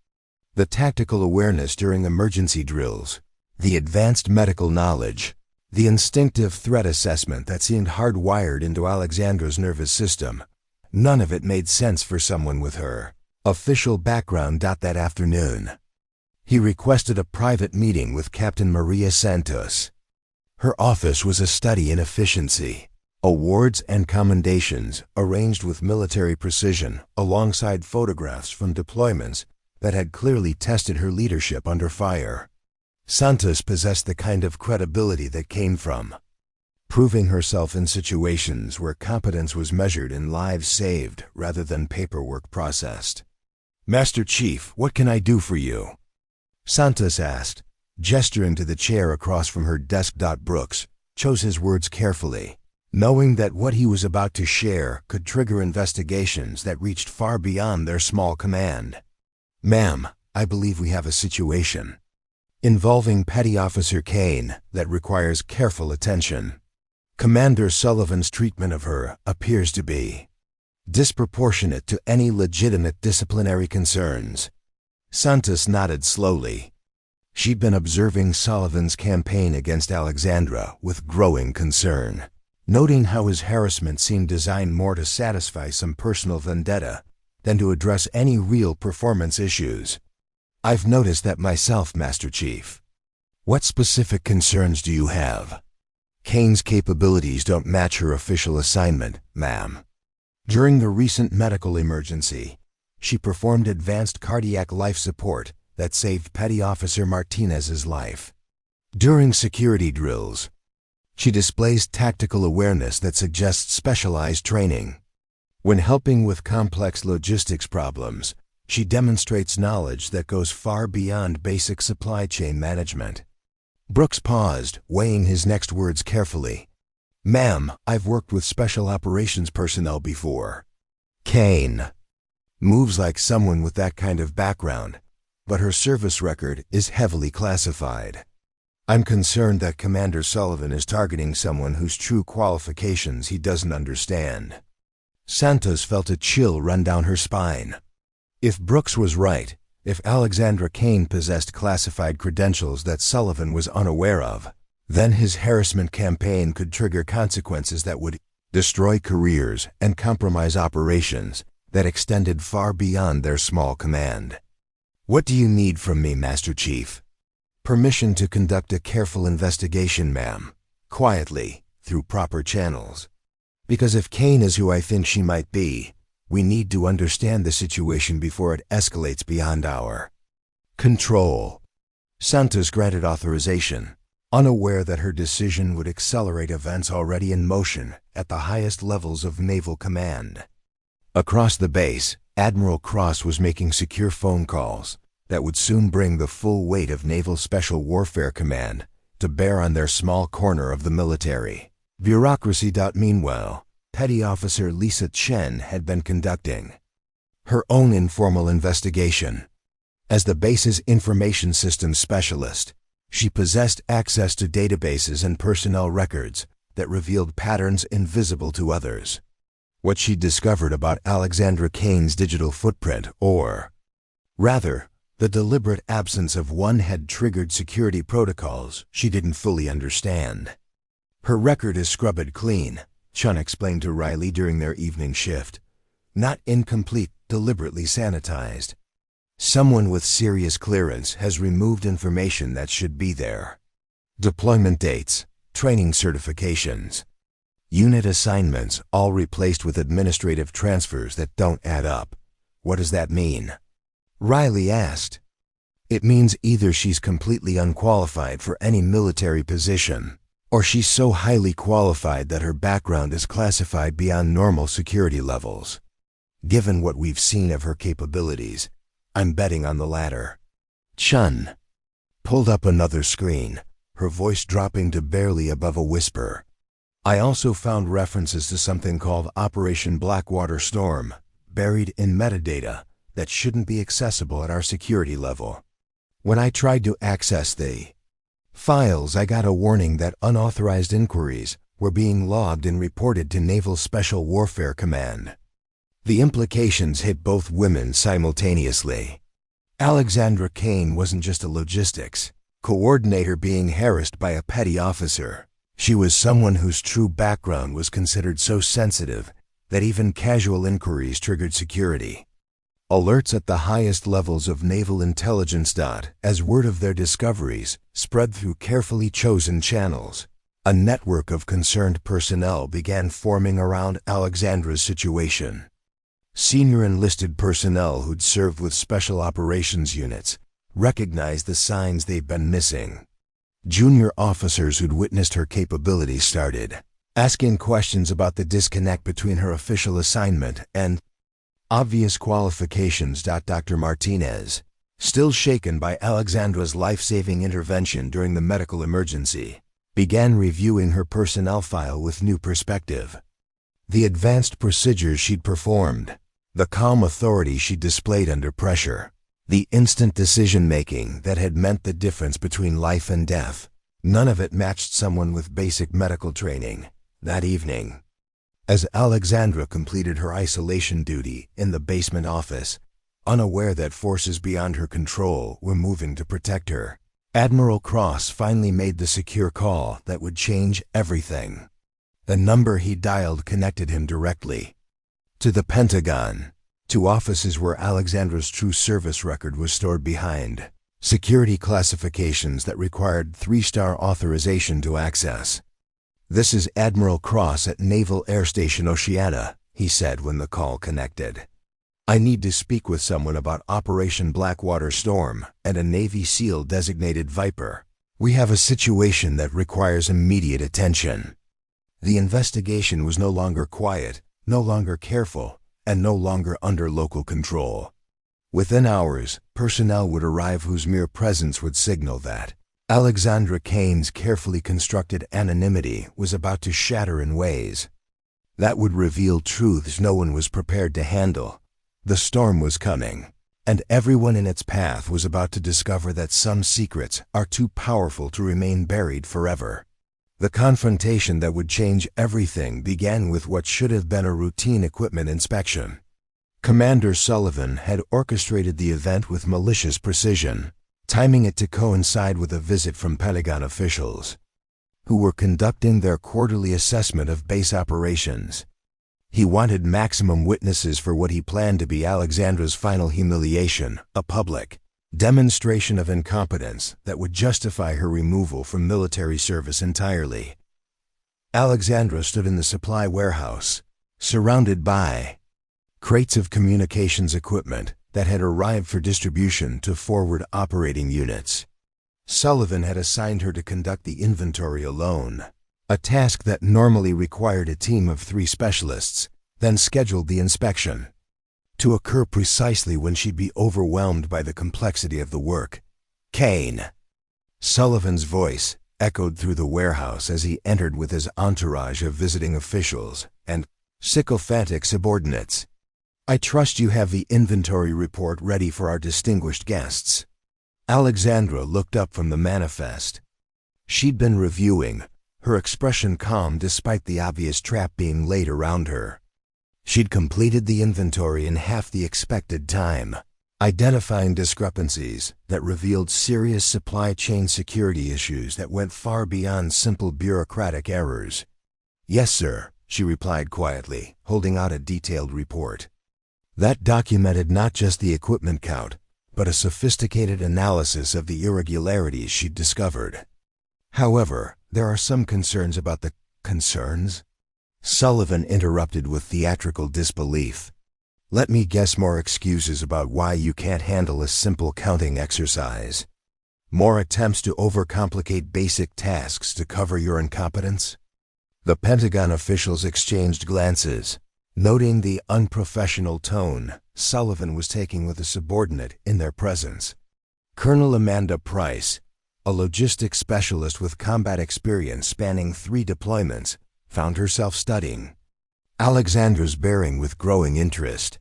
The tactical awareness during emergency drills, the advanced medical knowledge, the instinctive threat assessment that seemed hardwired into Alexandra's nervous system. None of it made sense for someone with her official background. That afternoon, he requested a private meeting with Captain Maria Santos. Her office was a study in efficiency. Awards and commendations arranged with military precision alongside photographs from deployments that had clearly tested her leadership under fire. Santos possessed the kind of credibility that came from proving herself in situations where competence was measured in lives saved rather than paperwork processed. "Master Chief, what can I do for you?" Santos asked, gesturing to the chair across from her desk. Brooks chose his words carefully, knowing that what he was about to share could trigger investigations that reached far beyond their small command. "Ma'am, I believe we have a situation involving Petty Officer Kane that requires careful attention. Commander Sullivan's treatment of her appears to be disproportionate to any legitimate disciplinary concerns." Santos nodded slowly. She'd been observing Sullivan's campaign against Alexandra with growing concern, noting how his harassment seemed designed more to satisfy some personal vendetta than to address any real performance issues. "I've noticed that myself, Master Chief. What specific concerns do you have?" "Kane's capabilities don't match her official assignment, ma'am. During the recent medical emergency, she performed advanced cardiac life support that saved Petty Officer Martinez's life. During security drills, she displays tactical awareness that suggests specialized training. When helping with complex logistics problems, she demonstrates knowledge that goes far beyond basic supply chain management." Brooks paused, weighing his next words carefully. "Ma'am, I've worked with special operations personnel before. Kane moves like someone with that kind of background, but her service record is heavily classified. I'm concerned that Commander Sullivan is targeting someone whose true qualifications he doesn't understand." Santos felt a chill run down her spine. If Brooks was right, if Alexandra Kane possessed classified credentials that Sullivan was unaware of, then his harassment campaign could trigger consequences that would destroy careers and compromise operations that extended far beyond their small command. "What do you need from me, Master Chief?" "Permission to conduct a careful investigation, ma'am, quietly, through proper channels. Because if Kane is who I think she might be, we need to understand the situation before it escalates beyond our control." Santos granted authorization, unaware that her decision would accelerate events already in motion at the highest levels of naval command. Across the base, Admiral Cross was making secure phone calls that would soon bring the full weight of Naval Special Warfare Command to bear on their small corner of the military bureaucracy. Meanwhile, Petty Officer Lisa Chen had been conducting her own informal investigation. As the base's information systems specialist, she possessed access to databases and personnel records that revealed patterns invisible to others. What she discovered about Alexandra Kane's digital footprint, or rather, the deliberate absence of one, had triggered security protocols she didn't fully understand. "Her record is scrubbed clean," Chun explained to Riley during their evening shift. "Not incomplete, deliberately sanitized. Someone with serious clearance has removed information that should be there. Deployment dates, training certifications, unit assignments, all replaced with administrative transfers that don't add up." "What does that mean?" Riley asked. "It means either she's completely unqualified for any military position, or she's so highly qualified that her background is classified beyond normal security levels. Given what we've seen of her capabilities, I'm betting on the latter." Chun pulled up another screen, her voice dropping to barely above a whisper. "I also found references to something called Operation Blackwater Storm, buried in metadata that shouldn't be accessible at our security level. When I tried to access the files, I got a warning that unauthorized inquiries were being logged and reported to Naval Special Warfare Command." The implications hit both women simultaneously. Alexandra Kane wasn't just a logistics coordinator being harassed by a petty officer. She was someone whose true background was considered so sensitive that even casual inquiries triggered security alerts at the highest levels of naval intelligence. As word of their discoveries spread through carefully chosen channels, a network of concerned personnel began forming around Alexandra's situation. Senior enlisted personnel who'd served with special operations units recognized the signs they'd been missing. Junior officers who'd witnessed her capabilities started asking questions about the disconnect between her official assignment and obvious qualifications. Dr. Martinez, still shaken by Alexandra's life-saving intervention during the medical emergency, began reviewing her personnel file with new perspective. The advanced procedures she'd performed, the calm authority she displayed under pressure, the instant decision-making that had meant the difference between life and death, none of it matched someone with basic medical training. That evening, as Alexandra completed her isolation duty in the basement office, unaware that forces beyond her control were moving to protect her, Admiral Cross finally made the secure call that would change everything. The number he dialed connected him directly to the Pentagon, to offices where Alexandra's true service record was stored behind security classifications that required 3-star authorization to access. "This is Admiral Cross at Naval Air Station Oceana," he said when the call connected. "I need to speak with someone about Operation Blackwater Storm and a Navy SEAL designated Viper. We have a situation that requires immediate attention." The investigation was no longer quiet, no longer careful, and no longer under local control. Within hours, personnel would arrive whose mere presence would signal that Alexandra Kane's carefully constructed anonymity was about to shatter in ways that would reveal truths no one was prepared to handle. The storm was coming, and everyone in its path was about to discover that some secrets are too powerful to remain buried forever. The confrontation that would change everything began with what should have been a routine equipment inspection. Commander Sullivan had orchestrated the event with malicious precision, timing it to coincide with a visit from Pentagon officials, who were conducting their quarterly assessment of base operations. He wanted maximum witnesses for what he planned to be Alexandra's final humiliation, a public demonstration of incompetence that would justify her removal from military service entirely. Alexandra stood in the supply warehouse, surrounded by crates of communications equipment that had arrived for distribution to forward operating units. Sullivan had assigned her to conduct the inventory alone, a task that normally required a team of 3 specialists, then scheduled the inspection to occur precisely when she'd be overwhelmed by the complexity of the work. "Kane." Sullivan's voice echoed through the warehouse as he entered with his entourage of visiting officials and sycophantic subordinates. "I trust you have the inventory report ready for our distinguished guests." Alexandra looked up from the manifest she'd been reviewing, her expression calm despite the obvious trap being laid around her. She'd completed the inventory in half the expected time, identifying discrepancies that revealed serious supply chain security issues that went far beyond simple bureaucratic errors. "Yes, sir," she replied quietly, holding out a detailed report that documented not just the equipment count, but a sophisticated analysis of the irregularities she'd discovered. "However, there are some concerns about the concerns?" Sullivan interrupted with theatrical disbelief. "Let me guess, more excuses about why you can't handle a simple counting exercise? More attempts to overcomplicate basic tasks to cover your incompetence?" The Pentagon officials exchanged glances, noting the unprofessional tone Sullivan was taking with a subordinate in their presence. Colonel Amanda Price, a logistics specialist with combat experience spanning 3 deployments, found herself studying Alexandra's bearing with growing interest.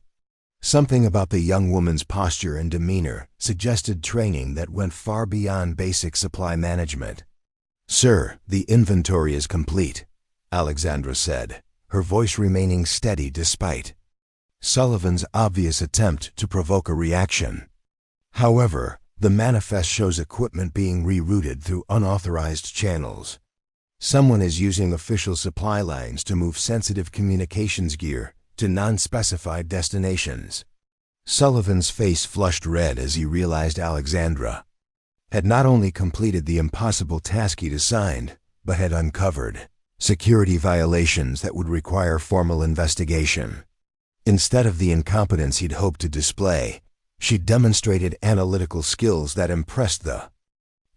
Something about the young woman's posture and demeanor suggested training that went far beyond basic supply management. "Sir, the inventory is complete," Alexandra said, her voice remaining steady despite Sullivan's obvious attempt to provoke a reaction. "However, the manifest shows equipment being rerouted through unauthorized channels. Someone is using official supply lines to move sensitive communications gear to non-specified destinations." Sullivan's face flushed red as he realized Alexandra had not only completed the impossible task he'd assigned, but had uncovered security violations that would require formal investigation. Instead of the incompetence he'd hoped to display, she demonstrated analytical skills that impressed the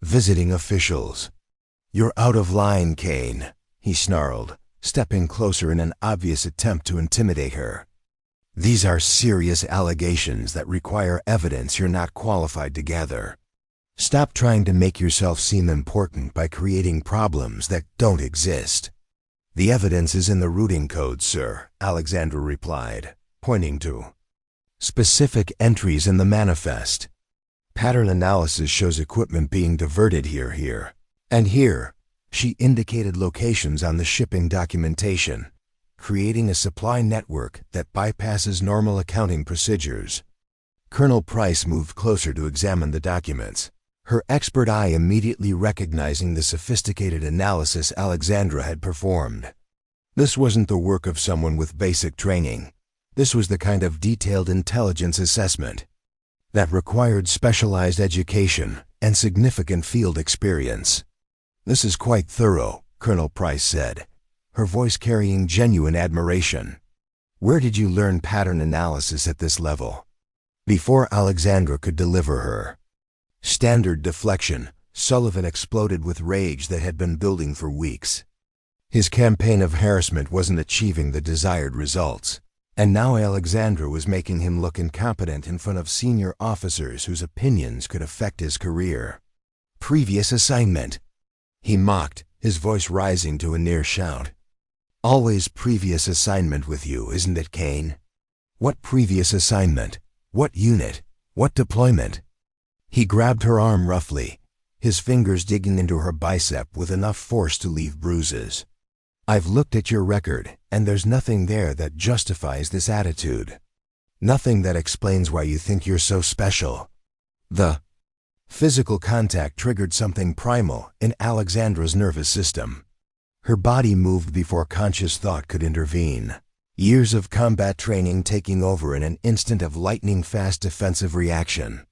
visiting officials. "You're out of line, Kane," he snarled, stepping closer in an obvious attempt to intimidate her. "These are serious allegations that require evidence you're not qualified to gather. Stop trying to make yourself seem important by creating problems that don't exist." "The evidence is in the routing code, sir," Alexandra replied, pointing to specific entries in the manifest. "Pattern analysis shows equipment being diverted here, and here." She indicated locations on the shipping documentation, creating a supply network that bypasses normal accounting procedures. Colonel Price moved closer to examine the documents, her expert eye immediately recognizing the sophisticated analysis Alexandra had performed. This wasn't the work of someone with basic training. This was the kind of detailed intelligence assessment that required specialized education and significant field experience. "This is quite thorough," Colonel Price said, her voice carrying genuine admiration. "Where did you learn pattern analysis at this level?" Before Alexandra could deliver her standard deflection, Sullivan exploded with rage that had been building for weeks. His campaign of harassment wasn't achieving the desired results, and now Alexandra was making him look incompetent in front of senior officers whose opinions could affect his career. "Previous assignment," he mocked, his voice rising to a near shout. "Always previous assignment with you, isn't it, Kane? What previous assignment? What unit? What deployment?" He grabbed her arm roughly, his fingers digging into her bicep with enough force to leave bruises. "I've looked at your record, and there's nothing there that justifies this attitude. Nothing that explains why you think you're so special." The physical contact triggered something primal in Alexandra's nervous system. Her body moved before conscious thought could intervene. Years of combat training taking over in an instant of lightning-fast defensive reaction.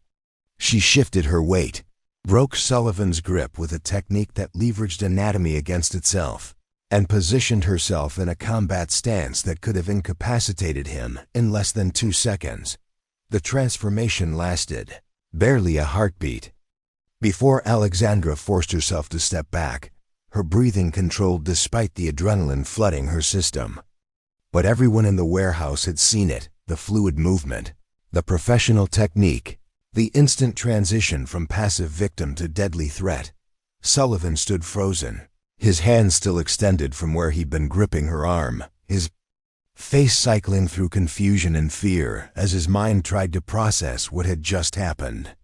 She shifted her weight, broke Sullivan's grip with a technique that leveraged anatomy against itself, and positioned herself in a combat stance that could have incapacitated him in less than 2 seconds. The transformation lasted barely a heartbeat. Before Alexandra forced herself to step back, her breathing controlled despite the adrenaline flooding her system. But everyone in the warehouse had seen it, the fluid movement, the professional technique, the instant transition from passive victim to deadly threat. Sullivan stood frozen, his hand still extended from where he'd been gripping her arm, his face cycling through confusion and fear as his mind tried to process what had just happened.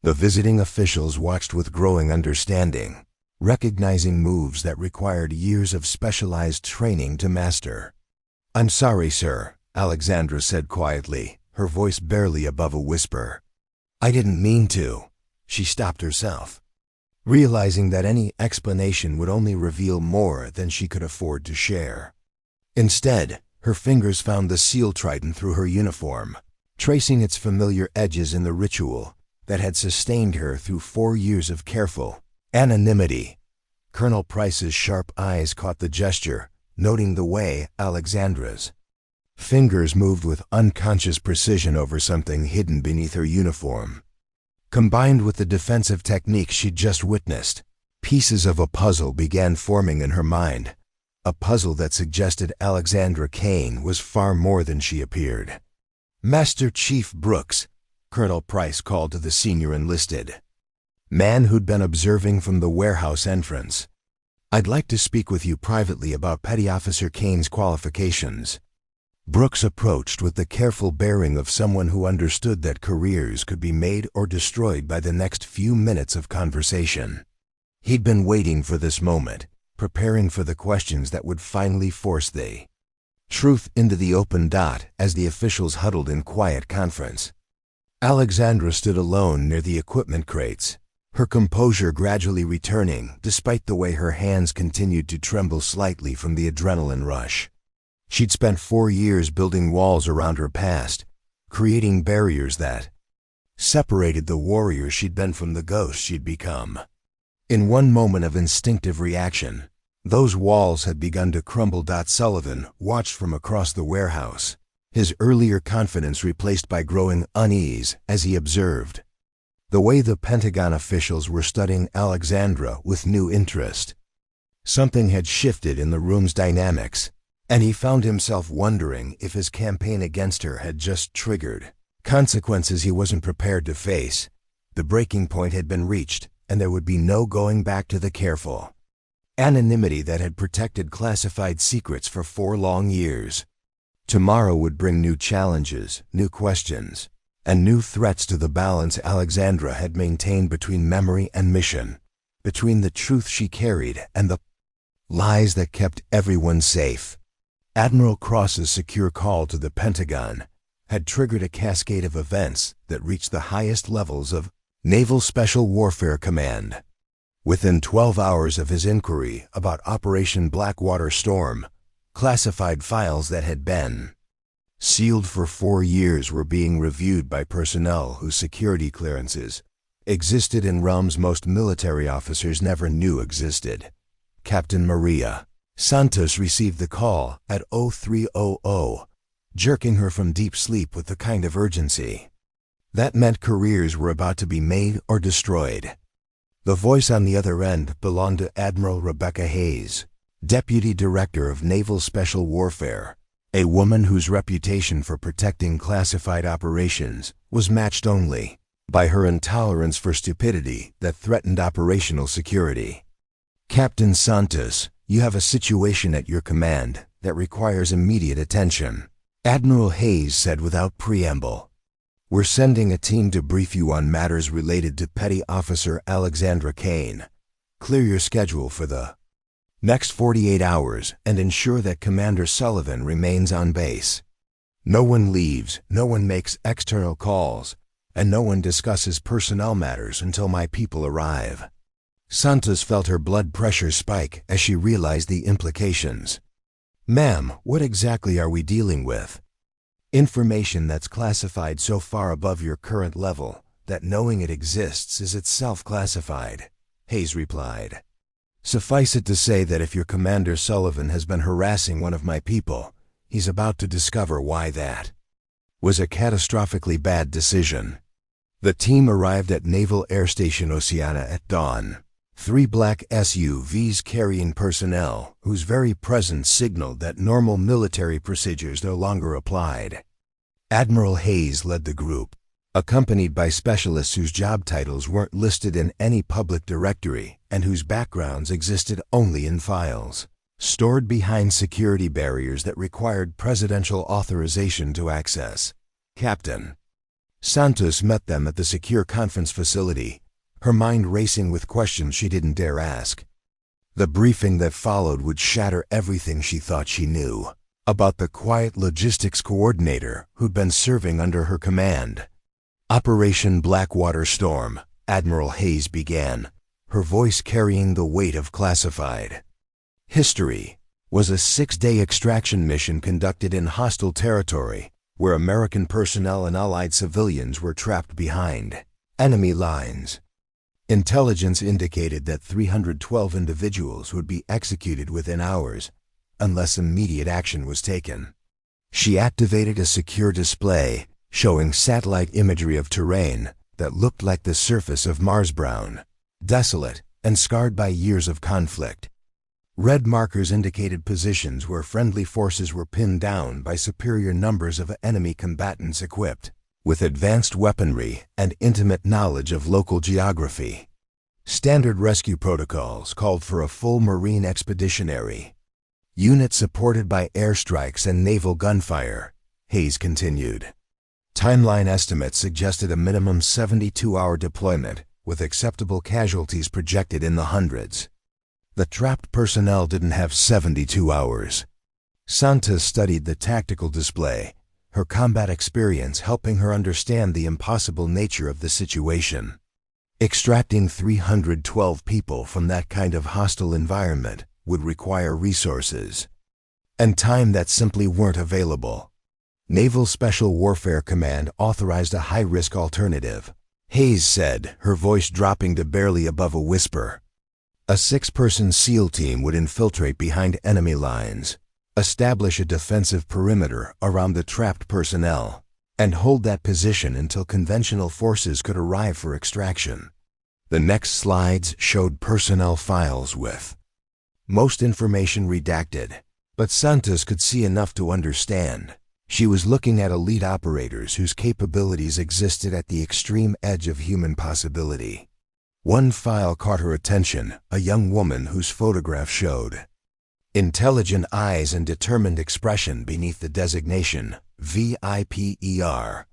The visiting officials watched with growing understanding, recognizing moves that required years of specialized training to master. "I'm sorry, sir," Alexandra said quietly, her voice barely above a whisper. "I didn't mean to." She stopped herself, realizing that any explanation would only reveal more than she could afford to share. Instead, her fingers found the SEAL Trident through her uniform, tracing its familiar edges in the ritual that had sustained her through 4 years of careful anonymity. Colonel Price's sharp eyes caught the gesture, noting the way Alexandra's fingers moved with unconscious precision over something hidden beneath her uniform. Combined with the defensive technique she'd just witnessed, pieces of a puzzle began forming in her mind, a puzzle that suggested Alexandra Kane was far more than she appeared. "Master Chief Brooks," Colonel Price called to the senior enlisted man who'd been observing from the warehouse entrance. "I'd like to speak with you privately about Petty Officer Kane's qualifications." Brooks approached with the careful bearing of someone who understood that careers could be made or destroyed by the next few minutes of conversation. He'd been waiting for this moment, preparing for the questions that would finally force the truth into the open dot as the officials huddled in quiet conference. Alexandra stood alone near the equipment crates, her composure gradually returning despite the way her hands continued to tremble slightly from the adrenaline rush. She'd spent 4 years building walls around her past, creating barriers that separated the warrior she'd been from the ghost she'd become. In one moment of instinctive reaction, those walls had begun to crumble. Sullivan watched from across the warehouse, his earlier confidence replaced by growing unease as he observed the way the Pentagon officials were studying Alexandra with new interest. Something had shifted in the room's dynamics, and he found himself wondering if his campaign against her had just triggered consequences he wasn't prepared to face. The breaking point had been reached, and there would be no going back to the careful anonymity that had protected classified secrets for 4 long years. Tomorrow would bring new challenges, new questions, and new threats to the balance Alexandra had maintained between memory and mission, between the truth she carried and the lies that kept everyone safe. Admiral Cross's secure call to the Pentagon had triggered a cascade of events that reached the highest levels of Naval Special Warfare Command. Within 12 hours of his inquiry about Operation Blackwater Storm, classified files that had been sealed for 4 years were being reviewed by personnel whose security clearances existed in realms most military officers never knew existed. Captain Maria Santos received the call at 0300, jerking her from deep sleep with the kind of urgency that meant careers were about to be made or destroyed. The voice on the other end belonged to Admiral Rebecca Hayes, Deputy Director of Naval Special Warfare, a woman whose reputation for protecting classified operations was matched only by her intolerance for stupidity that threatened operational security. Captain Santos, you have a situation at your command that requires immediate attention, Admiral Hayes said without preamble. We're sending a team to brief you on matters related to Petty Officer Alexandra Kane. Clear your schedule for the next 48 hours and ensure that Commander Sullivan remains on base. No one leaves, no one makes external calls, and no one discusses personnel matters until my people arrive. Santos felt her blood pressure spike as she realized the implications. Ma'am, what exactly are we dealing with? Information that's classified so far above your current level that knowing it exists is itself classified, Hayes replied. Suffice it to say that if your Commander Sullivan has been harassing one of my people, he's about to discover why that was a catastrophically bad decision. The team arrived at Naval Air Station Oceana at dawn. 3 black SUVs carrying personnel whose very presence signaled that normal military procedures no longer applied. Admiral Hayes led the group, accompanied by specialists whose job titles weren't listed in any public directory and whose backgrounds existed only in files stored behind security barriers that required presidential authorization to access. Captain Santos met them at the secure conference facility, her mind racing with questions she didn't dare ask. The briefing that followed would shatter everything she thought she knew about the quiet logistics coordinator who'd been serving under her command. Operation Blackwater Storm, Admiral Hayes began, her voice carrying the weight of classified history, was a 6-day extraction mission conducted in hostile territory where American personnel and Allied civilians were trapped behind enemy lines. Intelligence indicated that 312 individuals would be executed within hours, unless immediate action was taken. She activated a secure display showing satellite imagery of terrain that looked like the surface of Mars, brown, desolate, and scarred by years of conflict. Red markers indicated positions where friendly forces were pinned down by superior numbers of enemy combatants equipped with advanced weaponry and intimate knowledge of local geography. Standard rescue protocols called for a full Marine expeditionary unit supported by airstrikes and naval gunfire, Hayes continued. Timeline estimates suggested a minimum 72-hour deployment, with acceptable casualties projected in the hundreds. The trapped personnel didn't have 72 hours. Santos studied the tactical display, her combat experience helping her understand the impossible nature of the situation. Extracting 312 people from that kind of hostile environment would require resources and time that simply weren't available. Naval Special Warfare Command authorized a high-risk alternative, Hayes said, her voice dropping to barely above a whisper. A 6-person SEAL team would infiltrate behind enemy lines, establish a defensive perimeter around the trapped personnel, and hold that position until conventional forces could arrive for extraction. The next slides showed personnel files with most information redacted, but Santos could see enough to understand. She was looking at elite operators whose capabilities existed at the extreme edge of human possibility. One file caught her attention, a young woman whose photograph showed intelligent eyes and determined expression beneath the designation VIPER.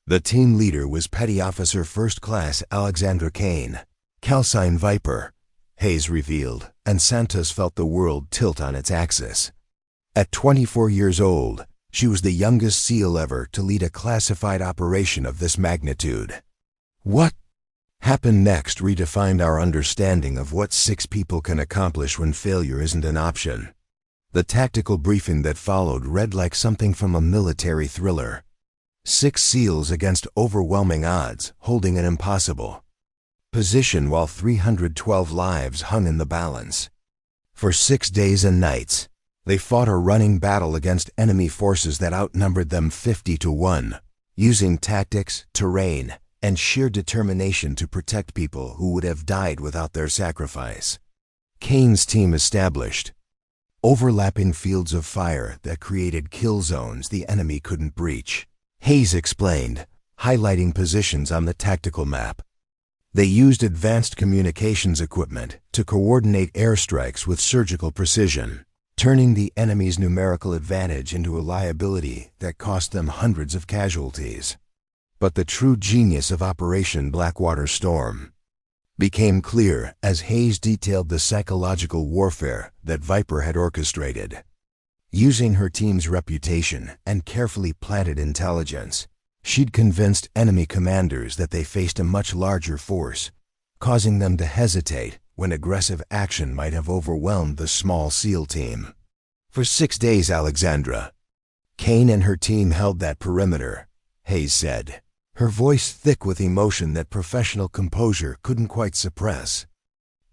The team leader was Petty Officer First Class Alexandra Kane, Calcine Viper, Hayes revealed, and Santos felt the world tilt on its axis. At 24 years old, she was the youngest SEAL ever to lead a classified operation of this magnitude. What? happened next redefined our understanding of what 6 people can accomplish when failure isn't an option. The tactical briefing that followed read like something from a military thriller. 6 SEALs against overwhelming odds, holding an impossible position while 312 lives hung in the balance. For 6 days and nights, they fought a running battle against enemy forces that outnumbered them 50-1, using tactics, terrain, and sheer determination to protect people who would have died without their sacrifice. Kane's team established overlapping fields of fire that created kill zones the enemy couldn't breach. Hayes explained, highlighting positions on the tactical map. They used advanced communications equipment to coordinate airstrikes with surgical precision, turning the enemy's numerical advantage into a liability that cost them hundreds of casualties. But the true genius of Operation Blackwater Storm became clear as Hayes detailed the psychological warfare that Viper had orchestrated. Using her team's reputation and carefully planted intelligence, she'd convinced enemy commanders that they faced a much larger force, causing them to hesitate when aggressive action might have overwhelmed the small SEAL team. For 6 days, Alexandra Kane and her team held that perimeter, Hayes said, her voice thick with emotion that professional composure couldn't quite suppress.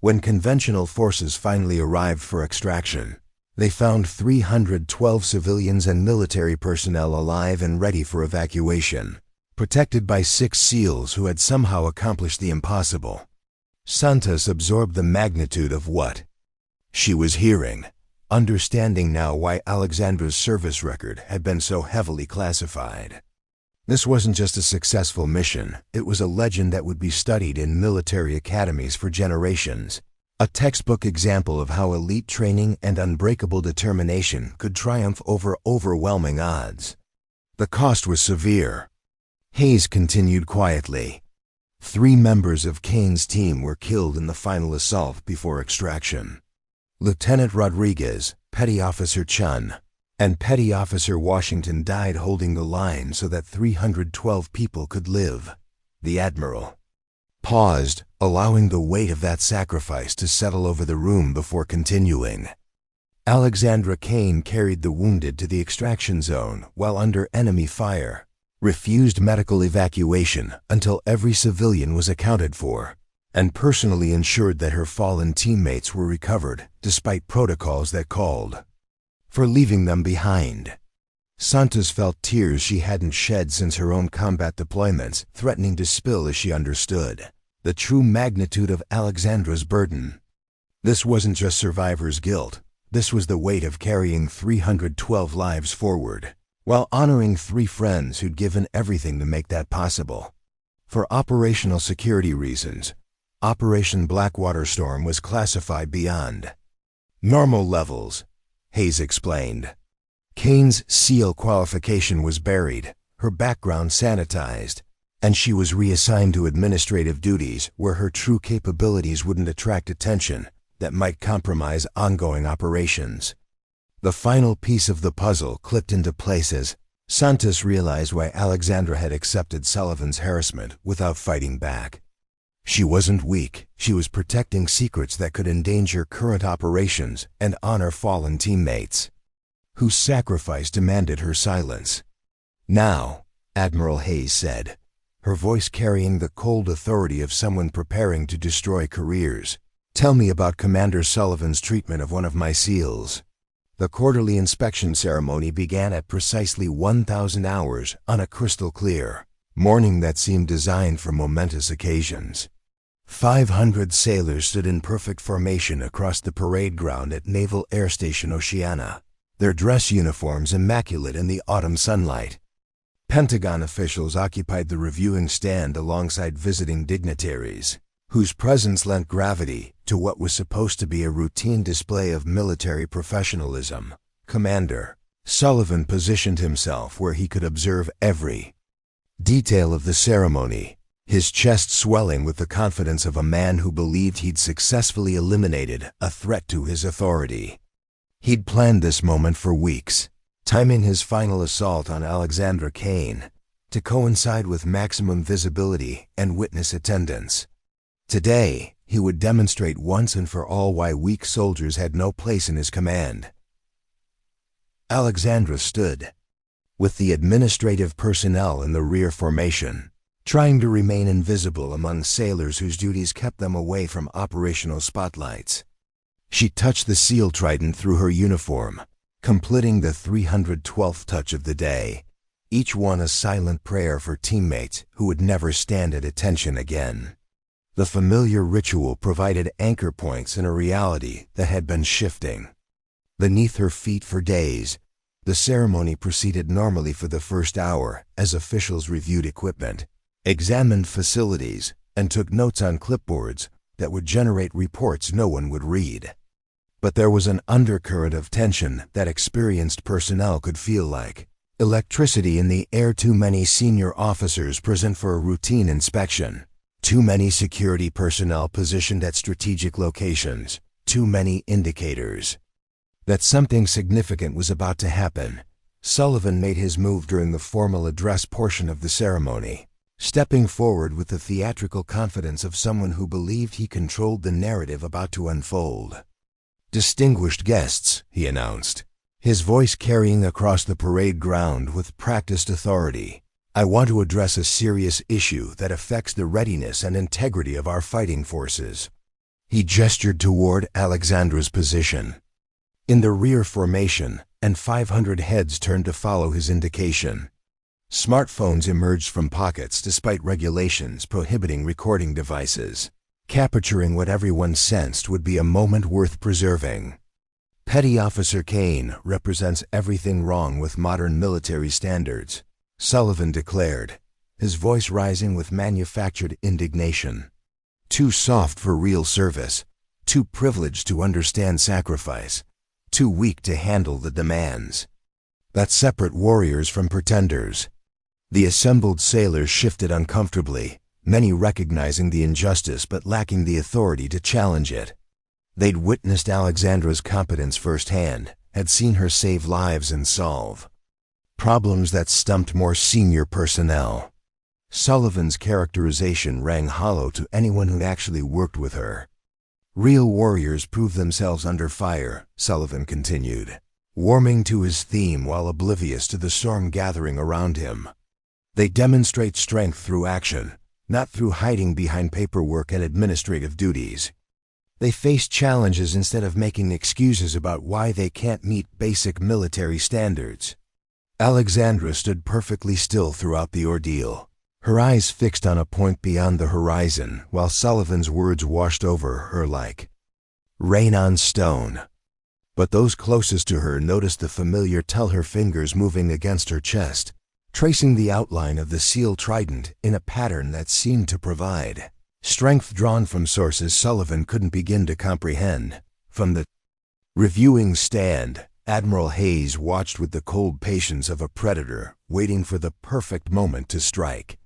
When conventional forces finally arrived for extraction, they found 312 civilians and military personnel alive and ready for evacuation, protected by 6 SEALs who had somehow accomplished the impossible. Santos absorbed the magnitude of what she was hearing, understanding now why Alexandra's service record had been so heavily classified. This wasn't just a successful mission, it was a legend that would be studied in military academies for generations. A textbook example of how elite training and unbreakable determination could triumph over overwhelming odds. The cost was severe. Hayes continued quietly. 3 members of Kane's team were killed in the final assault before extraction. Lieutenant Rodriguez, Petty Officer Chun, and Petty Officer Washington died holding the line so that 312 people could live. The Admiral paused, allowing the weight of that sacrifice to settle over the room before continuing. Alexandra Kane carried the wounded to the extraction zone while under enemy fire, refused medical evacuation until every civilian was accounted for, and personally ensured that her fallen teammates were recovered despite protocols that called for leaving them behind. Santos felt tears she hadn't shed since her own combat deployments, threatening to spill as she understood the true magnitude of Alexandra's burden. This wasn't just survivor's guilt. This was the weight of carrying 312 lives forward, while honoring 3 friends who'd given everything to make that possible. For operational security reasons, Operation Blackwater Storm was classified beyond normal levels, Hayes explained. Kane's SEAL qualification was buried, her background sanitized, and she was reassigned to administrative duties where her true capabilities wouldn't attract attention that might compromise ongoing operations. The final piece of the puzzle clicked into place as Santos realized why Alexandra had accepted Sullivan's harassment without fighting back. She wasn't weak, she was protecting secrets that could endanger current operations and honor fallen teammates, whose sacrifice demanded her silence. Now, Admiral Hayes said, her voice carrying the cold authority of someone preparing to destroy careers, tell me about Commander Sullivan's treatment of one of my SEALs. The quarterly inspection ceremony began at precisely 1,000 hours on a crystal clear morning that seemed designed for momentous occasions. 500 sailors stood in perfect formation across the parade ground at Naval Air Station Oceana, their dress uniforms immaculate in the autumn sunlight. Pentagon officials occupied the reviewing stand alongside visiting dignitaries, whose presence lent gravity to what was supposed to be a routine display of military professionalism. Commander Sullivan positioned himself where he could observe every detail of the ceremony, his chest swelling with the confidence of a man who believed he'd successfully eliminated a threat to his authority. He'd planned this moment for weeks, timing his final assault on Alexandra Kane to coincide with maximum visibility and witness attendance. Today, he would demonstrate once and for all why weak soldiers had no place in his command. Alexandra stood, with the administrative personnel in the rear formation, trying to remain invisible among sailors whose duties kept them away from operational spotlights. She touched the SEAL Trident through her uniform, completing the 312th touch of the day, each one a silent prayer for teammates who would never stand at attention again. The familiar ritual provided anchor points in a reality that had been shifting. Beneath her feet for days, the ceremony proceeded normally for the first hour as officials reviewed equipment, examined facilities, and took notes on clipboards that would generate reports no one would read. But there was an undercurrent of tension that experienced personnel could feel like electricity in the air. Too many senior officers present for a routine inspection. Too many security personnel positioned at strategic locations. Too many indicators that something significant was about to happen. Sullivan made his move during the formal address portion of the ceremony, stepping forward with the theatrical confidence of someone who believed he controlled the narrative about to unfold. "Distinguished guests," he announced, his voice carrying across the parade ground with practiced authority, "I want to address a serious issue that affects the readiness and integrity of our fighting forces." He gestured toward Alexandra's position in the rear formation, and 500 heads turned to follow his indication. Smartphones emerged from pockets despite regulations prohibiting recording devices, capturing what everyone sensed would be a moment worth preserving. Petty Officer Kane represents everything wrong with modern military standards, Sullivan declared, his voice rising with manufactured indignation. Too soft for real service, too privileged to understand sacrifice, too weak to handle the demands that separate warriors from pretenders. The assembled sailors shifted uncomfortably, many recognizing the injustice but lacking the authority to challenge it. They'd witnessed Alexandra's competence firsthand, had seen her save lives and solve problems that stumped more senior personnel. Sullivan's characterization rang hollow to anyone who actually worked with her. "Real warriors prove themselves under fire," Sullivan continued, warming to his theme while oblivious to the storm gathering around him. "They demonstrate strength through action, not through hiding behind paperwork and administrative duties. They face challenges instead of making excuses about why they can't meet basic military standards." Alexandra stood perfectly still throughout the ordeal, her eyes fixed on a point beyond the horizon while Sullivan's words washed over her like rain on stone. But those closest to her noticed the familiar tell-her fingers moving against her chest, tracing the outline of the SEAL Trident in a pattern that seemed to provide strength drawn from sources Sullivan couldn't begin to comprehend. From the reviewing stand, Admiral Hayes watched with the cold patience of a predator waiting for the perfect moment to strike.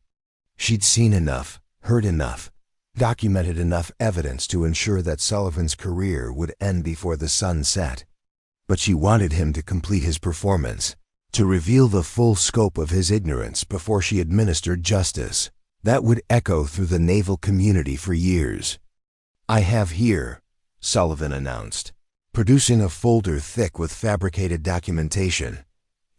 She'd seen enough, heard enough, documented enough evidence to ensure that Sullivan's career would end before the sun set. But she wanted him to complete his performance, to reveal the full scope of his ignorance before she administered justice that would echo through the naval community for years. "I have here," Sullivan announced, producing a folder thick with fabricated documentation,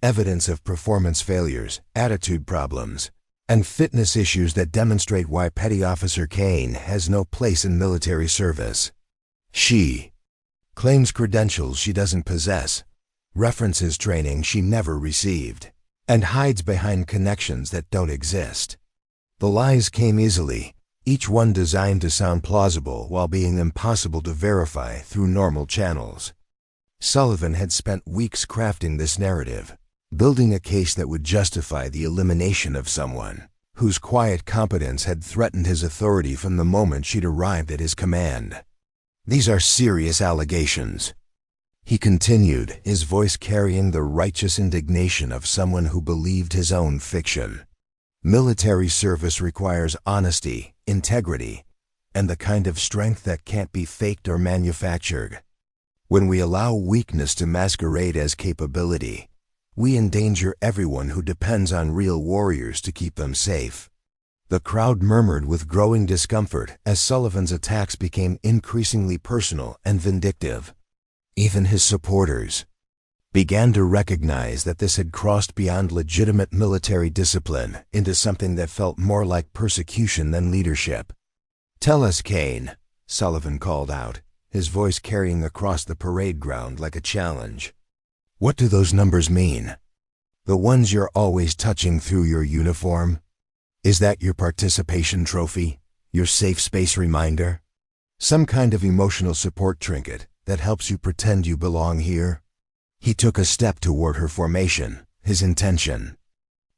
evidence of performance failures, attitude problems, and fitness issues that demonstrate why Petty Officer Kane has no place in military service. She claims credentials she doesn't possess, references training she never received, and hides behind connections that don't exist. The lies came easily, each one designed to sound plausible while being impossible to verify through normal channels. Sullivan had spent weeks crafting this narrative, building a case that would justify the elimination of someone whose quiet competence had threatened his authority from the moment she'd arrived at his command. "These are serious allegations," he continued, his voice carrying the righteous indignation of someone who believed his own fiction. "Military service requires honesty, integrity, and the kind of strength that can't be faked or manufactured. When we allow weakness to masquerade as capability, we endanger everyone who depends on real warriors to keep them safe." The crowd murmured with growing discomfort as Sullivan's attacks became increasingly personal and vindictive. Even his supporters began to recognize that this had crossed beyond legitimate military discipline into something that felt more like persecution than leadership. "Tell us, Kane," Sullivan called out, his voice carrying across the parade ground like a challenge. "What do those numbers mean? The ones you're always touching through your uniform? Is that your participation trophy? Your safe space reminder? Some kind of emotional support trinket that helps you pretend you belong here?" He took a step toward her formation, his intention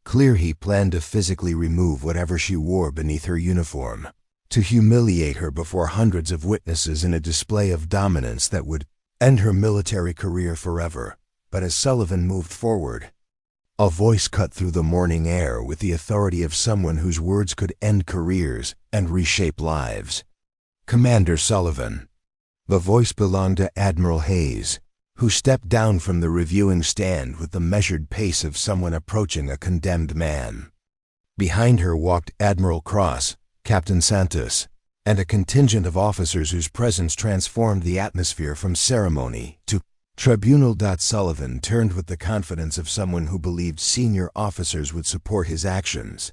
clear. He planned to physically remove whatever she wore beneath her uniform, to humiliate her before hundreds of witnesses in a display of dominance that would end her military career forever. But as Sullivan moved forward, a voice cut through the morning air with the authority of someone whose words could end careers and reshape lives. "Commander Sullivan." The voice belonged to Admiral Hayes, who stepped down from the reviewing stand with the measured pace of someone approaching a condemned man. Behind her walked Admiral Cross, Captain Santos, and a contingent of officers whose presence transformed the atmosphere from ceremony to tribunal. Sullivan turned with the confidence of someone who believed senior officers would support his actions.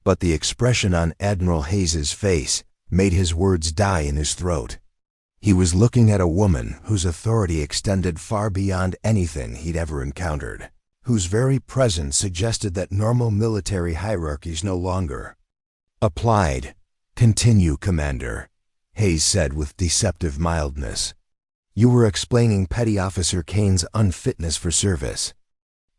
But the expression on Admiral Hayes's face made his words die in his throat. He was looking at a woman whose authority extended far beyond anything he'd ever encountered, whose very presence suggested that normal military hierarchies no longer applied. "Continue, Commander," Hayes said with deceptive mildness. "You were explaining Petty Officer Kane's unfitness for service.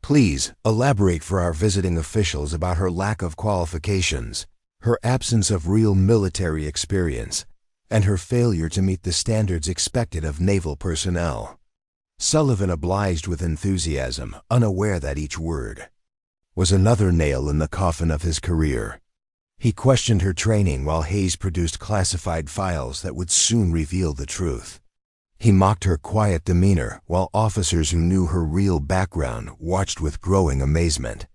Please elaborate for our visiting officials about her lack of qualifications, her absence of real military experience, and her failure to meet the standards expected of naval personnel." Sullivan obliged with enthusiasm, unaware that each word was another nail in the coffin of his career. He questioned her training while Hayes produced classified files that would soon reveal the truth. He mocked her quiet demeanor while officers who knew her real background watched with growing amazement.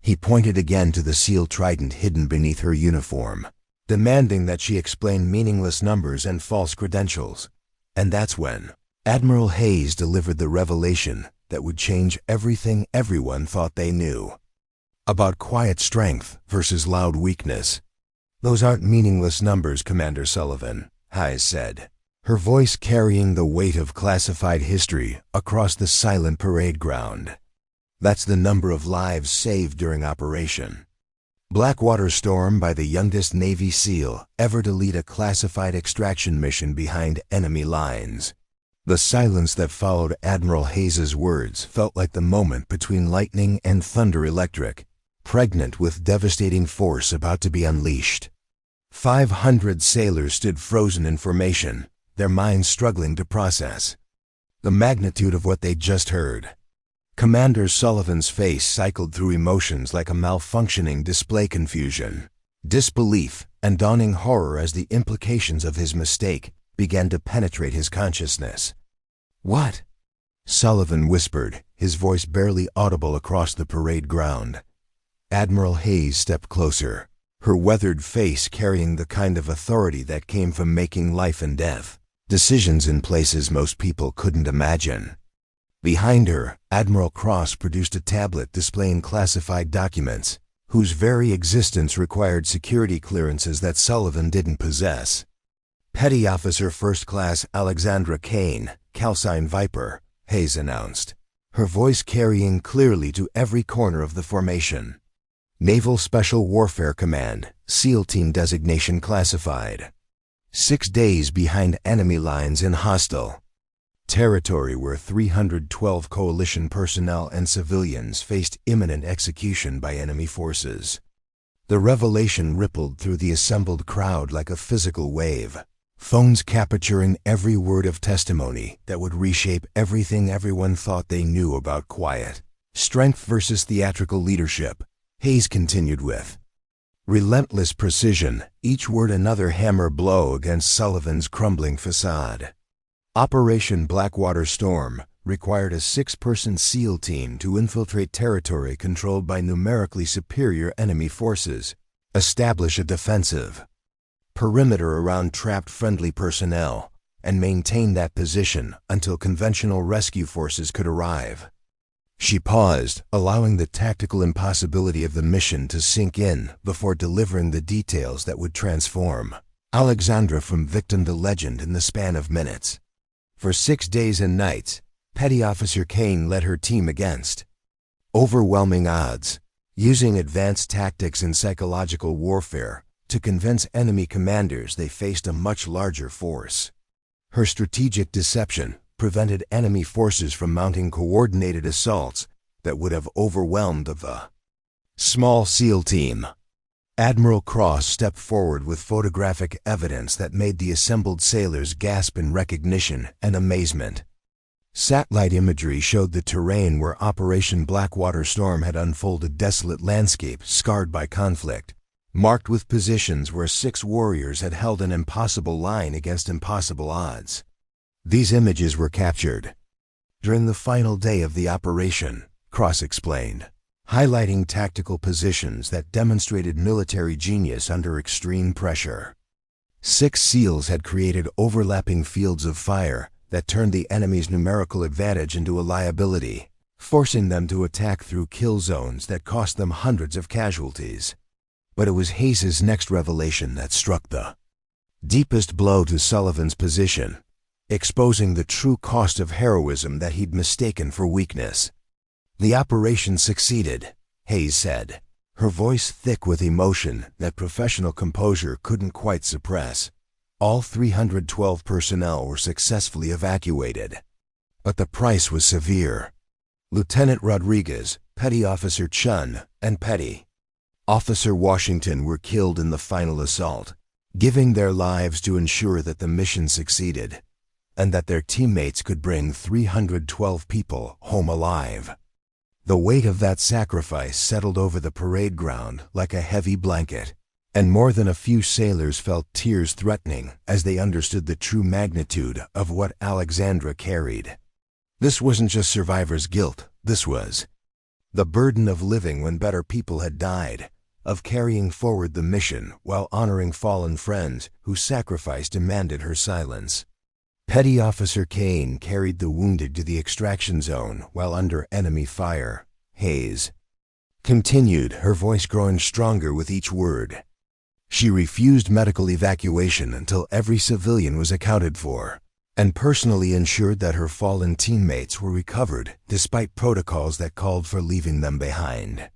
He pointed again to the SEAL Trident hidden beneath her uniform, demanding that she explain meaningless numbers and false credentials. And that's when Admiral Hayes delivered the revelation that would change everything everyone thought they knew about quiet strength versus loud weakness. "Those aren't meaningless numbers, Commander Sullivan," Hayes said, her voice carrying the weight of classified history across the silent parade ground. "That's the number of lives saved during Operation Blackwater Storm by the youngest Navy SEAL ever to lead a classified extraction mission behind enemy lines." The silence that followed Admiral Hayes's words felt like the moment between lightning and thunder electric, pregnant with devastating force about to be unleashed. 500 sailors stood frozen in formation, their minds struggling to process the magnitude of what they'd just heard. Commander Sullivan's face cycled through emotions like a malfunctioning display: confusion, disbelief, and dawning horror as the implications of his mistake began to penetrate his consciousness. "What?" Sullivan whispered, his voice barely audible across the parade ground. Admiral Hayes stepped closer, her weathered face carrying the kind of authority that came from making life and death decisions in places most people couldn't imagine. Behind her, Admiral Cross produced a tablet displaying classified documents, whose very existence required security clearances that Sullivan didn't possess. "Petty Officer First Class Alexandra Kane, Calcine Viper," Hayes announced, her voice carrying clearly to every corner of the formation. "Naval Special Warfare Command, SEAL Team designation classified. 6 days behind enemy lines in hostile territory where 312 coalition personnel and civilians faced imminent execution by enemy forces." The revelation rippled through the assembled crowd like a physical wave, phones capturing every word of testimony that would reshape everything everyone thought they knew about quiet strength versus theatrical leadership. Hayes continued with relentless precision, each word another hammer blow against Sullivan's crumbling facade. "Operation Blackwater Storm required a 6-person SEAL team to infiltrate territory controlled by numerically superior enemy forces, Establish a defensive perimeter around trapped friendly personnel, and maintain that position until conventional rescue forces could arrive. She paused, allowing the tactical impossibility of the mission to sink in before delivering the details that would transform Alexandra from victim to legend in the span of minutes. For 6 days and nights, Petty Officer Kane led her team against overwhelming odds, using advanced tactics and psychological warfare to convince enemy commanders they faced a much larger force. Her strategic deception prevented enemy forces from mounting coordinated assaults that would have overwhelmed the small SEAL team. Admiral Cross stepped forward with photographic evidence that made the assembled sailors gasp in recognition and amazement. Satellite imagery showed the terrain where Operation Blackwater Storm had unfolded, desolate landscape scarred by conflict, marked with positions where 6 warriors had held an impossible line against impossible odds. These images were captured during the final day of the operation, Cross explained, highlighting tactical positions that demonstrated military genius under extreme pressure. 6 SEALs had created overlapping fields of fire that turned the enemy's numerical advantage into a liability, forcing them to attack through kill zones that cost them hundreds of casualties. But it was Hayes' next revelation that struck the deepest blow to Sullivan's position, exposing the true cost of heroism that he'd mistaken for weakness. The operation succeeded, Hayes said, her voice thick with emotion that professional composure couldn't quite suppress. All 312 personnel were successfully evacuated. But the price was severe. Lieutenant Rodriguez, Petty Officer Chun, and Petty Officer Washington were killed in the final assault, giving their lives to ensure that the mission succeeded, and that their teammates could bring 312 people home alive. The weight of that sacrifice settled over the parade ground like a heavy blanket, and more than a few sailors felt tears threatening as they understood the true magnitude of what Alexandra carried. This wasn't just survivor's guilt, this was the burden of living when better people had died, of carrying forward the mission while honoring fallen friends whose sacrifice demanded her silence. Petty Officer Kane carried the wounded to the extraction zone while under enemy fire. Hayes continued, her voice growing stronger with each word. She refused medical evacuation until every civilian was accounted for, and personally ensured that her fallen teammates were recovered despite protocols that called for leaving them behind.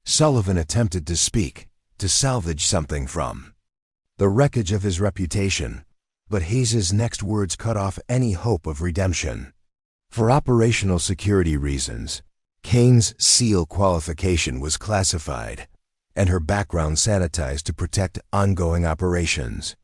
Sullivan attempted to speak, to salvage something from the wreckage of his reputation, but Hayes' next words cut off any hope of redemption. For operational security reasons, Kane's SEAL qualification was classified, and her background sanitized to protect ongoing operations.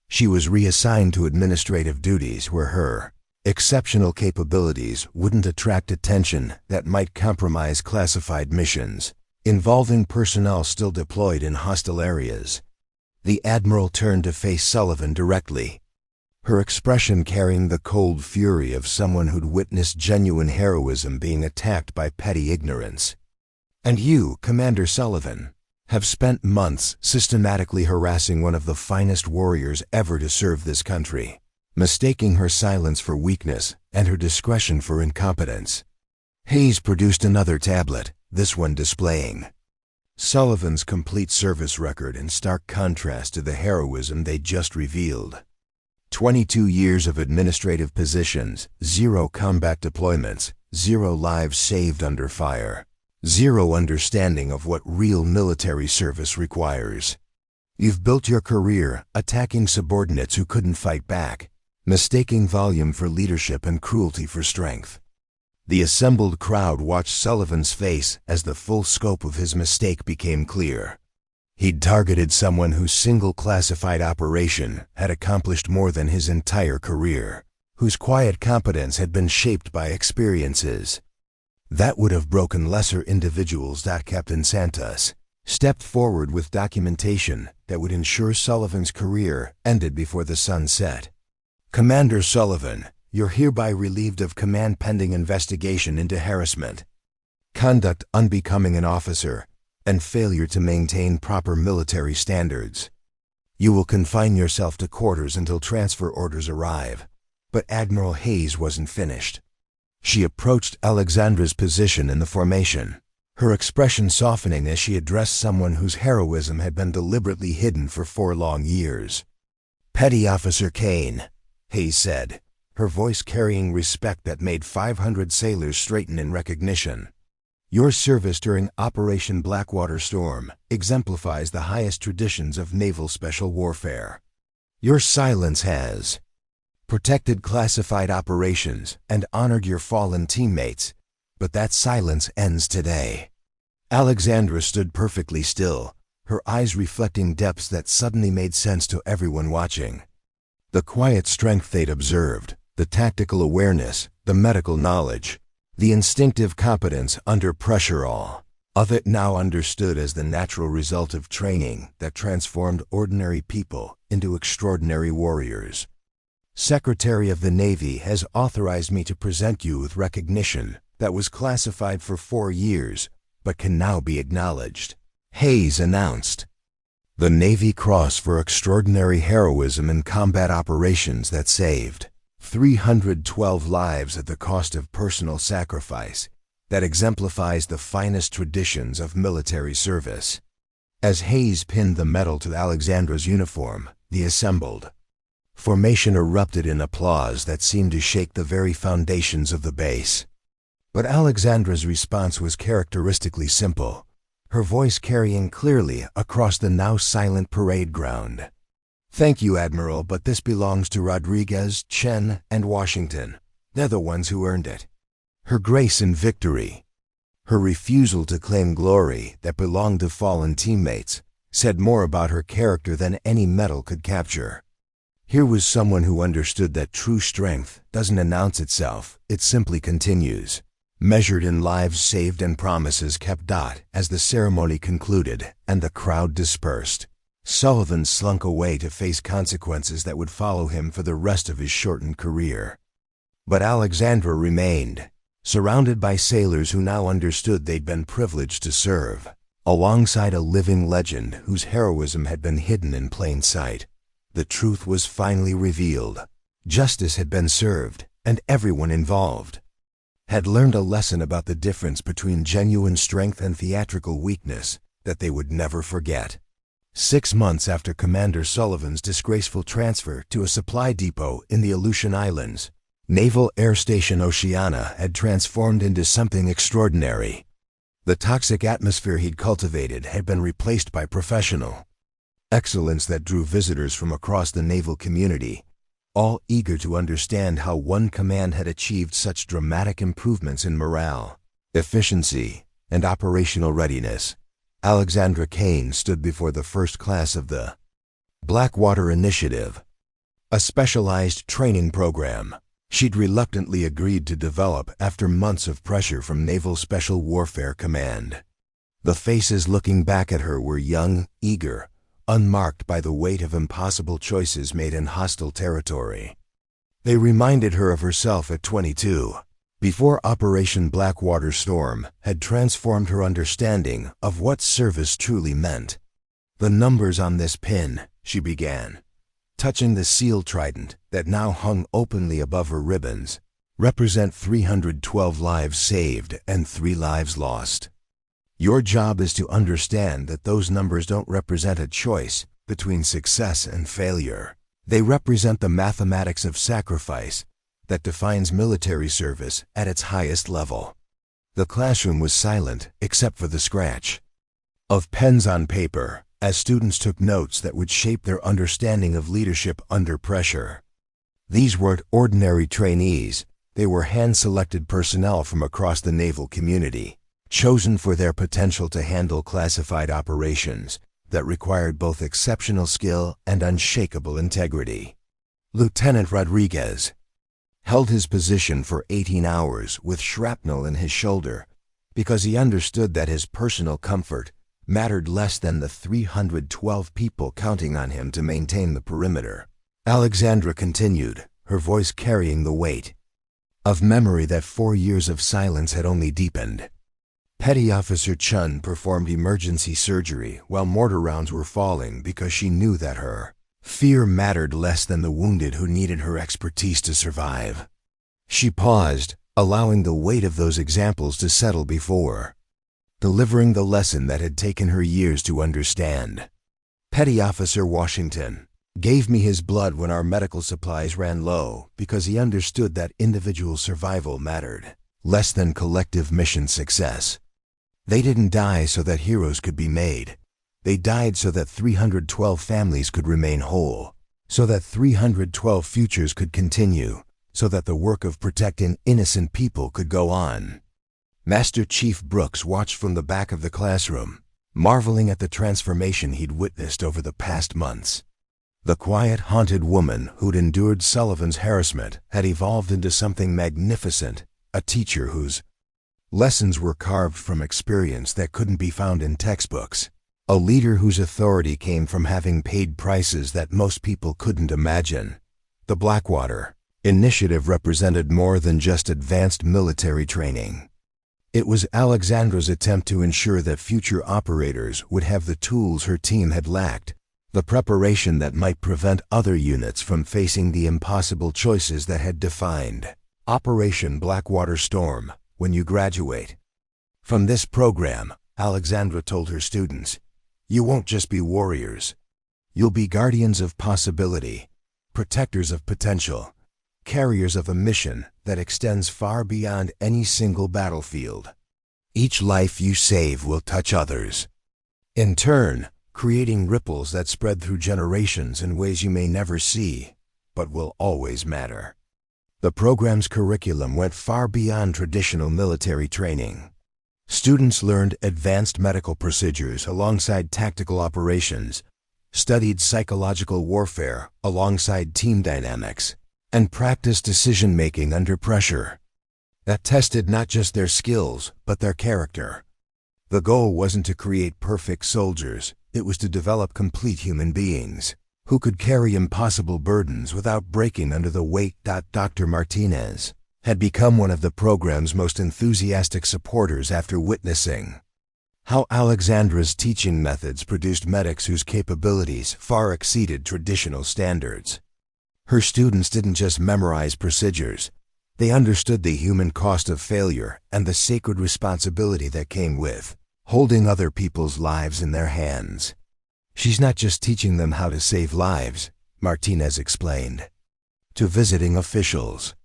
She was reassigned to administrative duties where her exceptional capabilities wouldn't attract attention that might compromise classified missions involving personnel still deployed in hostile areas. The Admiral turned to face Sullivan directly, her expression carrying the cold fury of someone who'd witnessed genuine heroism being attacked by petty ignorance. "And you, Commander Sullivan, have spent months systematically harassing one of the finest warriors ever to serve this country, mistaking her silence for weakness and her discretion for incompetence." Hayes produced another tablet, this one displaying Sullivan's complete service record in stark contrast to the heroism they'd just revealed. 22 years of administrative positions, 0 combat deployments, 0 lives saved under fire, 0 understanding of what real military service requires. You've built your career attacking subordinates who couldn't fight back, mistaking volume for leadership and cruelty for strength. The assembled crowd watched Sullivan's face as the full scope of his mistake became clear. He'd targeted someone whose single classified operation had accomplished more than his entire career, whose quiet competence had been shaped by experiences that would have broken lesser individuals. Captain Santos stepped forward with documentation that would ensure Sullivan's career ended before the sun set. "Commander Sullivan, you're hereby relieved of command pending investigation into harassment, conduct unbecoming an officer, and failure to maintain proper military standards. You will confine yourself to quarters until transfer orders arrive. But Admiral Hayes wasn't finished. She approached Alexandra's position in the formation, her expression softening as she addressed someone whose heroism had been deliberately hidden for 4 long years. "Petty Officer Kane," Hayes said, her voice carrying respect that made 500 sailors straighten in recognition. "Your service during Operation Blackwater Storm exemplifies the highest traditions of naval special warfare. Your silence has protected classified operations and honored your fallen teammates, but that silence ends today." Alexandra stood perfectly still, her eyes reflecting depths that suddenly made sense to everyone watching. The quiet strength they'd observed, the tactical awareness, the medical knowledge, the instinctive competence under pressure, all of it now understood as the natural result of training that transformed ordinary people into extraordinary warriors. "Secretary of the Navy has authorized me to present you with recognition that was classified for 4 years, but can now be acknowledged," Hayes announced. "The Navy Cross for extraordinary heroism in combat operations that saved 312 lives at the cost of personal sacrifice, that exemplifies the finest traditions of military service." As Hayes pinned the medal to Alexandra's uniform, the assembled formation erupted in applause that seemed to shake the very foundations of the base. But Alexandra's response was characteristically simple, her voice carrying clearly across the now silent parade ground. "Thank you, Admiral, but this belongs to Rodriguez, Chen, and Washington. They're the ones who earned it." Her grace in victory, her refusal to claim glory that belonged to fallen teammates, said more about her character than any medal could capture. Here was someone who understood that true strength doesn't announce itself, it simply continues, measured in lives saved and promises kept. As the ceremony concluded and the crowd dispersed, Sullivan slunk away to face consequences that would follow him for the rest of his shortened career. But Alexandra remained, surrounded by sailors who now understood they'd been privileged to serve, alongside a living legend whose heroism had been hidden in plain sight. The truth was finally revealed. Justice had been served, and everyone involved had learned a lesson about the difference between genuine strength and theatrical weakness that they would never forget. 6 months after Commander Sullivan's disgraceful transfer to a supply depot in the Aleutian Islands, Naval Air Station Oceana had transformed into something extraordinary. The toxic atmosphere he'd cultivated had been replaced by professional excellence that drew visitors from across the naval community, all eager to understand how one command had achieved such dramatic improvements in morale, efficiency, and operational readiness. Alexandra Kane stood before the first class of the Blackwater Initiative, a specialized training program she'd reluctantly agreed to develop after months of pressure from Naval Special Warfare Command. The faces looking back at her were young, eager, unmarked by the weight of impossible choices made in hostile territory. They reminded her of herself at 22, before Operation Blackwater Storm had transformed her understanding of what service truly meant. "The numbers on this pin," she began, touching the SEAL Trident that now hung openly above her ribbons, "represent 312 lives saved and 3 lives lost. Your job is to understand that those numbers don't represent a choice between success and failure. They represent the mathematics of sacrifice that defines military service at its highest level." The classroom was silent except for the scratch of pens on paper as students took notes that would shape their understanding of leadership under pressure. These weren't ordinary trainees, they were hand-selected personnel from across the naval community, chosen for their potential to handle classified operations that required both exceptional skill and unshakable integrity. Lieutenant Rodriguez held his position for 18 hours with shrapnel in his shoulder because he understood that his personal comfort mattered less than the 312 people counting on him to maintain the perimeter. Alexandra continued, her voice carrying the weight of memory that 4 years of silence had only deepened. Petty Officer Chun performed emergency surgery while mortar rounds were falling because she knew that her fear mattered less than the wounded who needed her expertise to survive. She paused, allowing the weight of those examples to settle before delivering the lesson that had taken her years to understand. Petty Officer Washington gave me his blood when our medical supplies ran low because he understood that individual survival mattered less than collective mission success. They didn't die so that heroes could be made. They died so that 312 families could remain whole, so that 312 futures could continue, so that the work of protecting innocent people could go on. Master Chief Brooks watched from the back of the classroom, marveling at the transformation he'd witnessed over the past months. The quiet, haunted woman who'd endured Sullivan's harassment had evolved into something magnificent, a teacher whose lessons were carved from experience that couldn't be found in textbooks, a leader whose authority came from having paid prices that most people couldn't imagine. The Blackwater Initiative represented more than just advanced military training. It was Alexandra's attempt to ensure that future operators would have the tools her team had lacked, the preparation that might prevent other units from facing the impossible choices that had defined Operation Blackwater Storm. When you graduate from this program, Alexandra told her students, you won't just be warriors. You'll be guardians of possibility, protectors of potential, carriers of a mission that extends far beyond any single battlefield. Each life you save will touch others, in turn, creating ripples that spread through generations in ways you may never see, but will always matter. The program's curriculum went far beyond traditional military training. Students learned advanced medical procedures alongside tactical operations, studied psychological warfare alongside team dynamics, and practiced decision-making under pressure. That tested not just their skills, but their character. The goal wasn't to create perfect soldiers, it was to develop complete human beings who could carry impossible burdens without breaking under the weight. Dr. Martinez had become one of the program's most enthusiastic supporters after witnessing how Alexandra's teaching methods produced medics whose capabilities far exceeded traditional standards. Her students didn't just memorize procedures, they understood the human cost of failure and the sacred responsibility that came with holding other people's lives in their hands. She's not just teaching them how to save lives, Martinez explained, to visiting officials.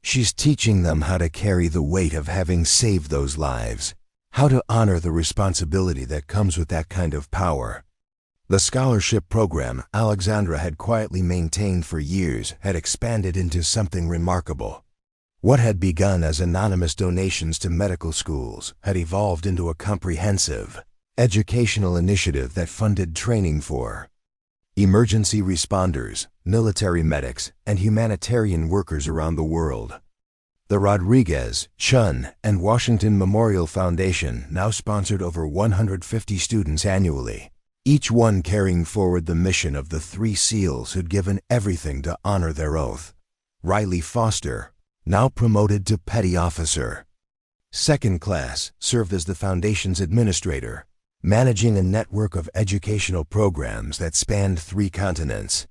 She's teaching them how to carry the weight of having saved those lives, how to honor the responsibility that comes with that kind of power. The scholarship program Alexandra had quietly maintained for years had expanded into something remarkable. What had begun as anonymous donations to medical schools had evolved into a comprehensive educational initiative that funded training for emergency responders, military medics, and humanitarian workers around the world. The Rodriguez, Chun, and Washington Memorial Foundation now sponsored over 150 students annually, each one carrying forward the mission of the 3 SEALs who'd given everything to honor their oath. Riley Foster, now promoted to petty officer, second class, served as the foundation's administrator, managing a network of educational programs that spanned 3 continents.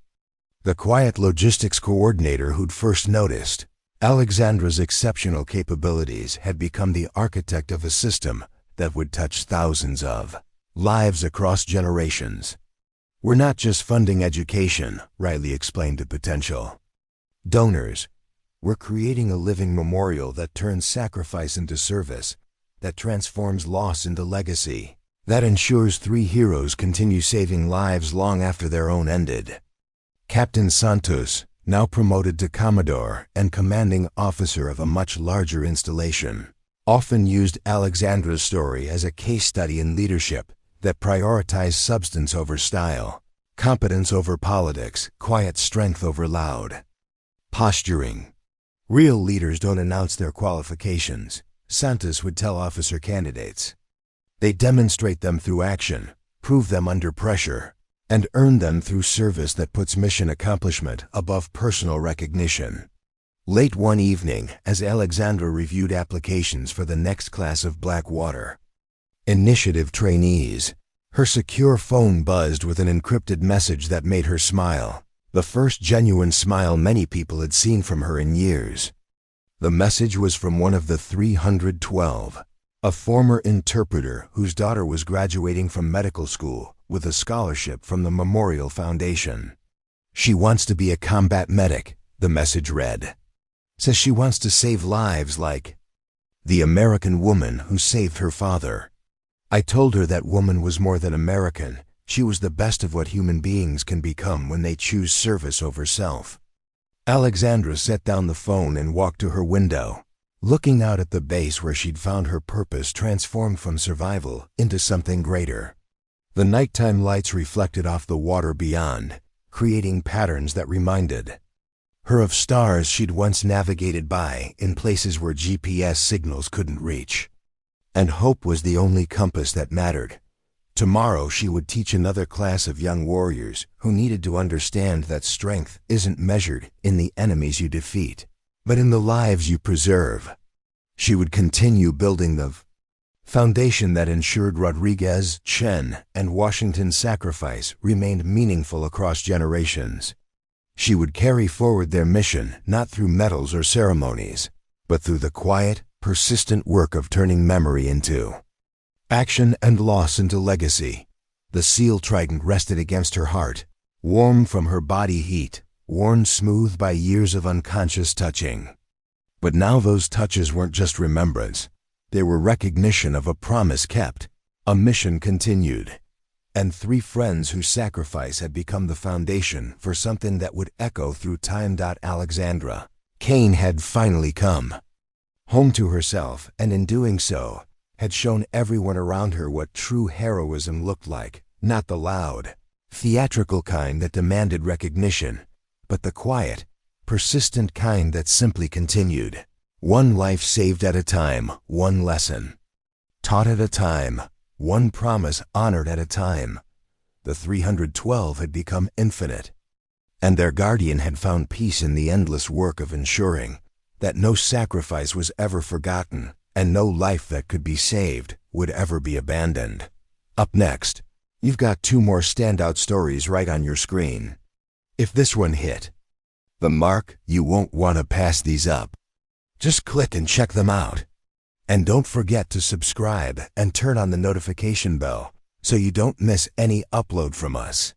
The quiet logistics coordinator who'd first noticed Alexandra's exceptional capabilities had become the architect of a system that would touch thousands of lives across generations. We're not just funding education, Riley explained to potential donors. We're creating a living memorial that turns sacrifice into service, that transforms loss into legacy, that ensures 3 heroes continue saving lives long after their own ended. Captain Santos, now promoted to Commodore and commanding officer of a much larger installation, often used Alexandra's story as a case study in leadership that prioritized substance over style, competence over politics, quiet strength over loud posturing. Real leaders don't announce their qualifications, Santos would tell officer candidates. They demonstrate them through action, prove them under pressure, and earn them through service that puts mission accomplishment above personal recognition. Late one evening, as Alexandra reviewed applications for the next class of Blackwater, Initiative trainees. Her secure phone buzzed with an encrypted message that made her smile. The first genuine smile many people had seen from her in years. The message was from one of the 312, a former interpreter whose daughter was graduating from medical school with a scholarship from the Memorial Foundation. She wants to be a combat medic, the message read. Says she wants to save lives like the American woman who saved her father. I told her that woman was more than American. She was the best of what human beings can become when they choose service over self. Alexandra set down the phone and walked to her window, looking out at the base where she'd found her purpose transformed from survival into something greater. The nighttime lights reflected off the water beyond, creating patterns that reminded her of stars she'd once navigated by in places where GPS signals couldn't reach. And hope was the only compass that mattered. Tomorrow she would teach another class of young warriors who needed to understand that strength isn't measured in the enemies you defeat, but in the lives you preserve. She would continue building the foundation that ensured Rodriguez, Chen, and Washington's sacrifice remained meaningful across generations. She would carry forward their mission not through medals or ceremonies, but through the quiet, persistent work of turning memory into action and loss into legacy. The SEAL Trident rested against her heart, warm from her body heat, worn smooth by years of unconscious touching. But now those touches weren't just remembrance. They were recognition of a promise kept, a mission continued, and three friends whose sacrifice had become the foundation for something that would echo through time. Alexandra Kane had finally come home to herself, and in doing so, had shown everyone around her what true heroism looked like, not the loud, theatrical kind that demanded recognition, but the quiet, persistent kind that simply continued. One life saved at a time, one lesson taught at a time, one promise honored at a time. The 312 had become infinite, and their guardian had found peace in the endless work of ensuring that no sacrifice was ever forgotten, and no life that could be saved would ever be abandoned. Up next, you've got two more standout stories right on your screen. If this one hit the mark, you won't want to pass these up. Just click and check them out. And don't forget to subscribe and turn on the notification bell so you don't miss any upload from us.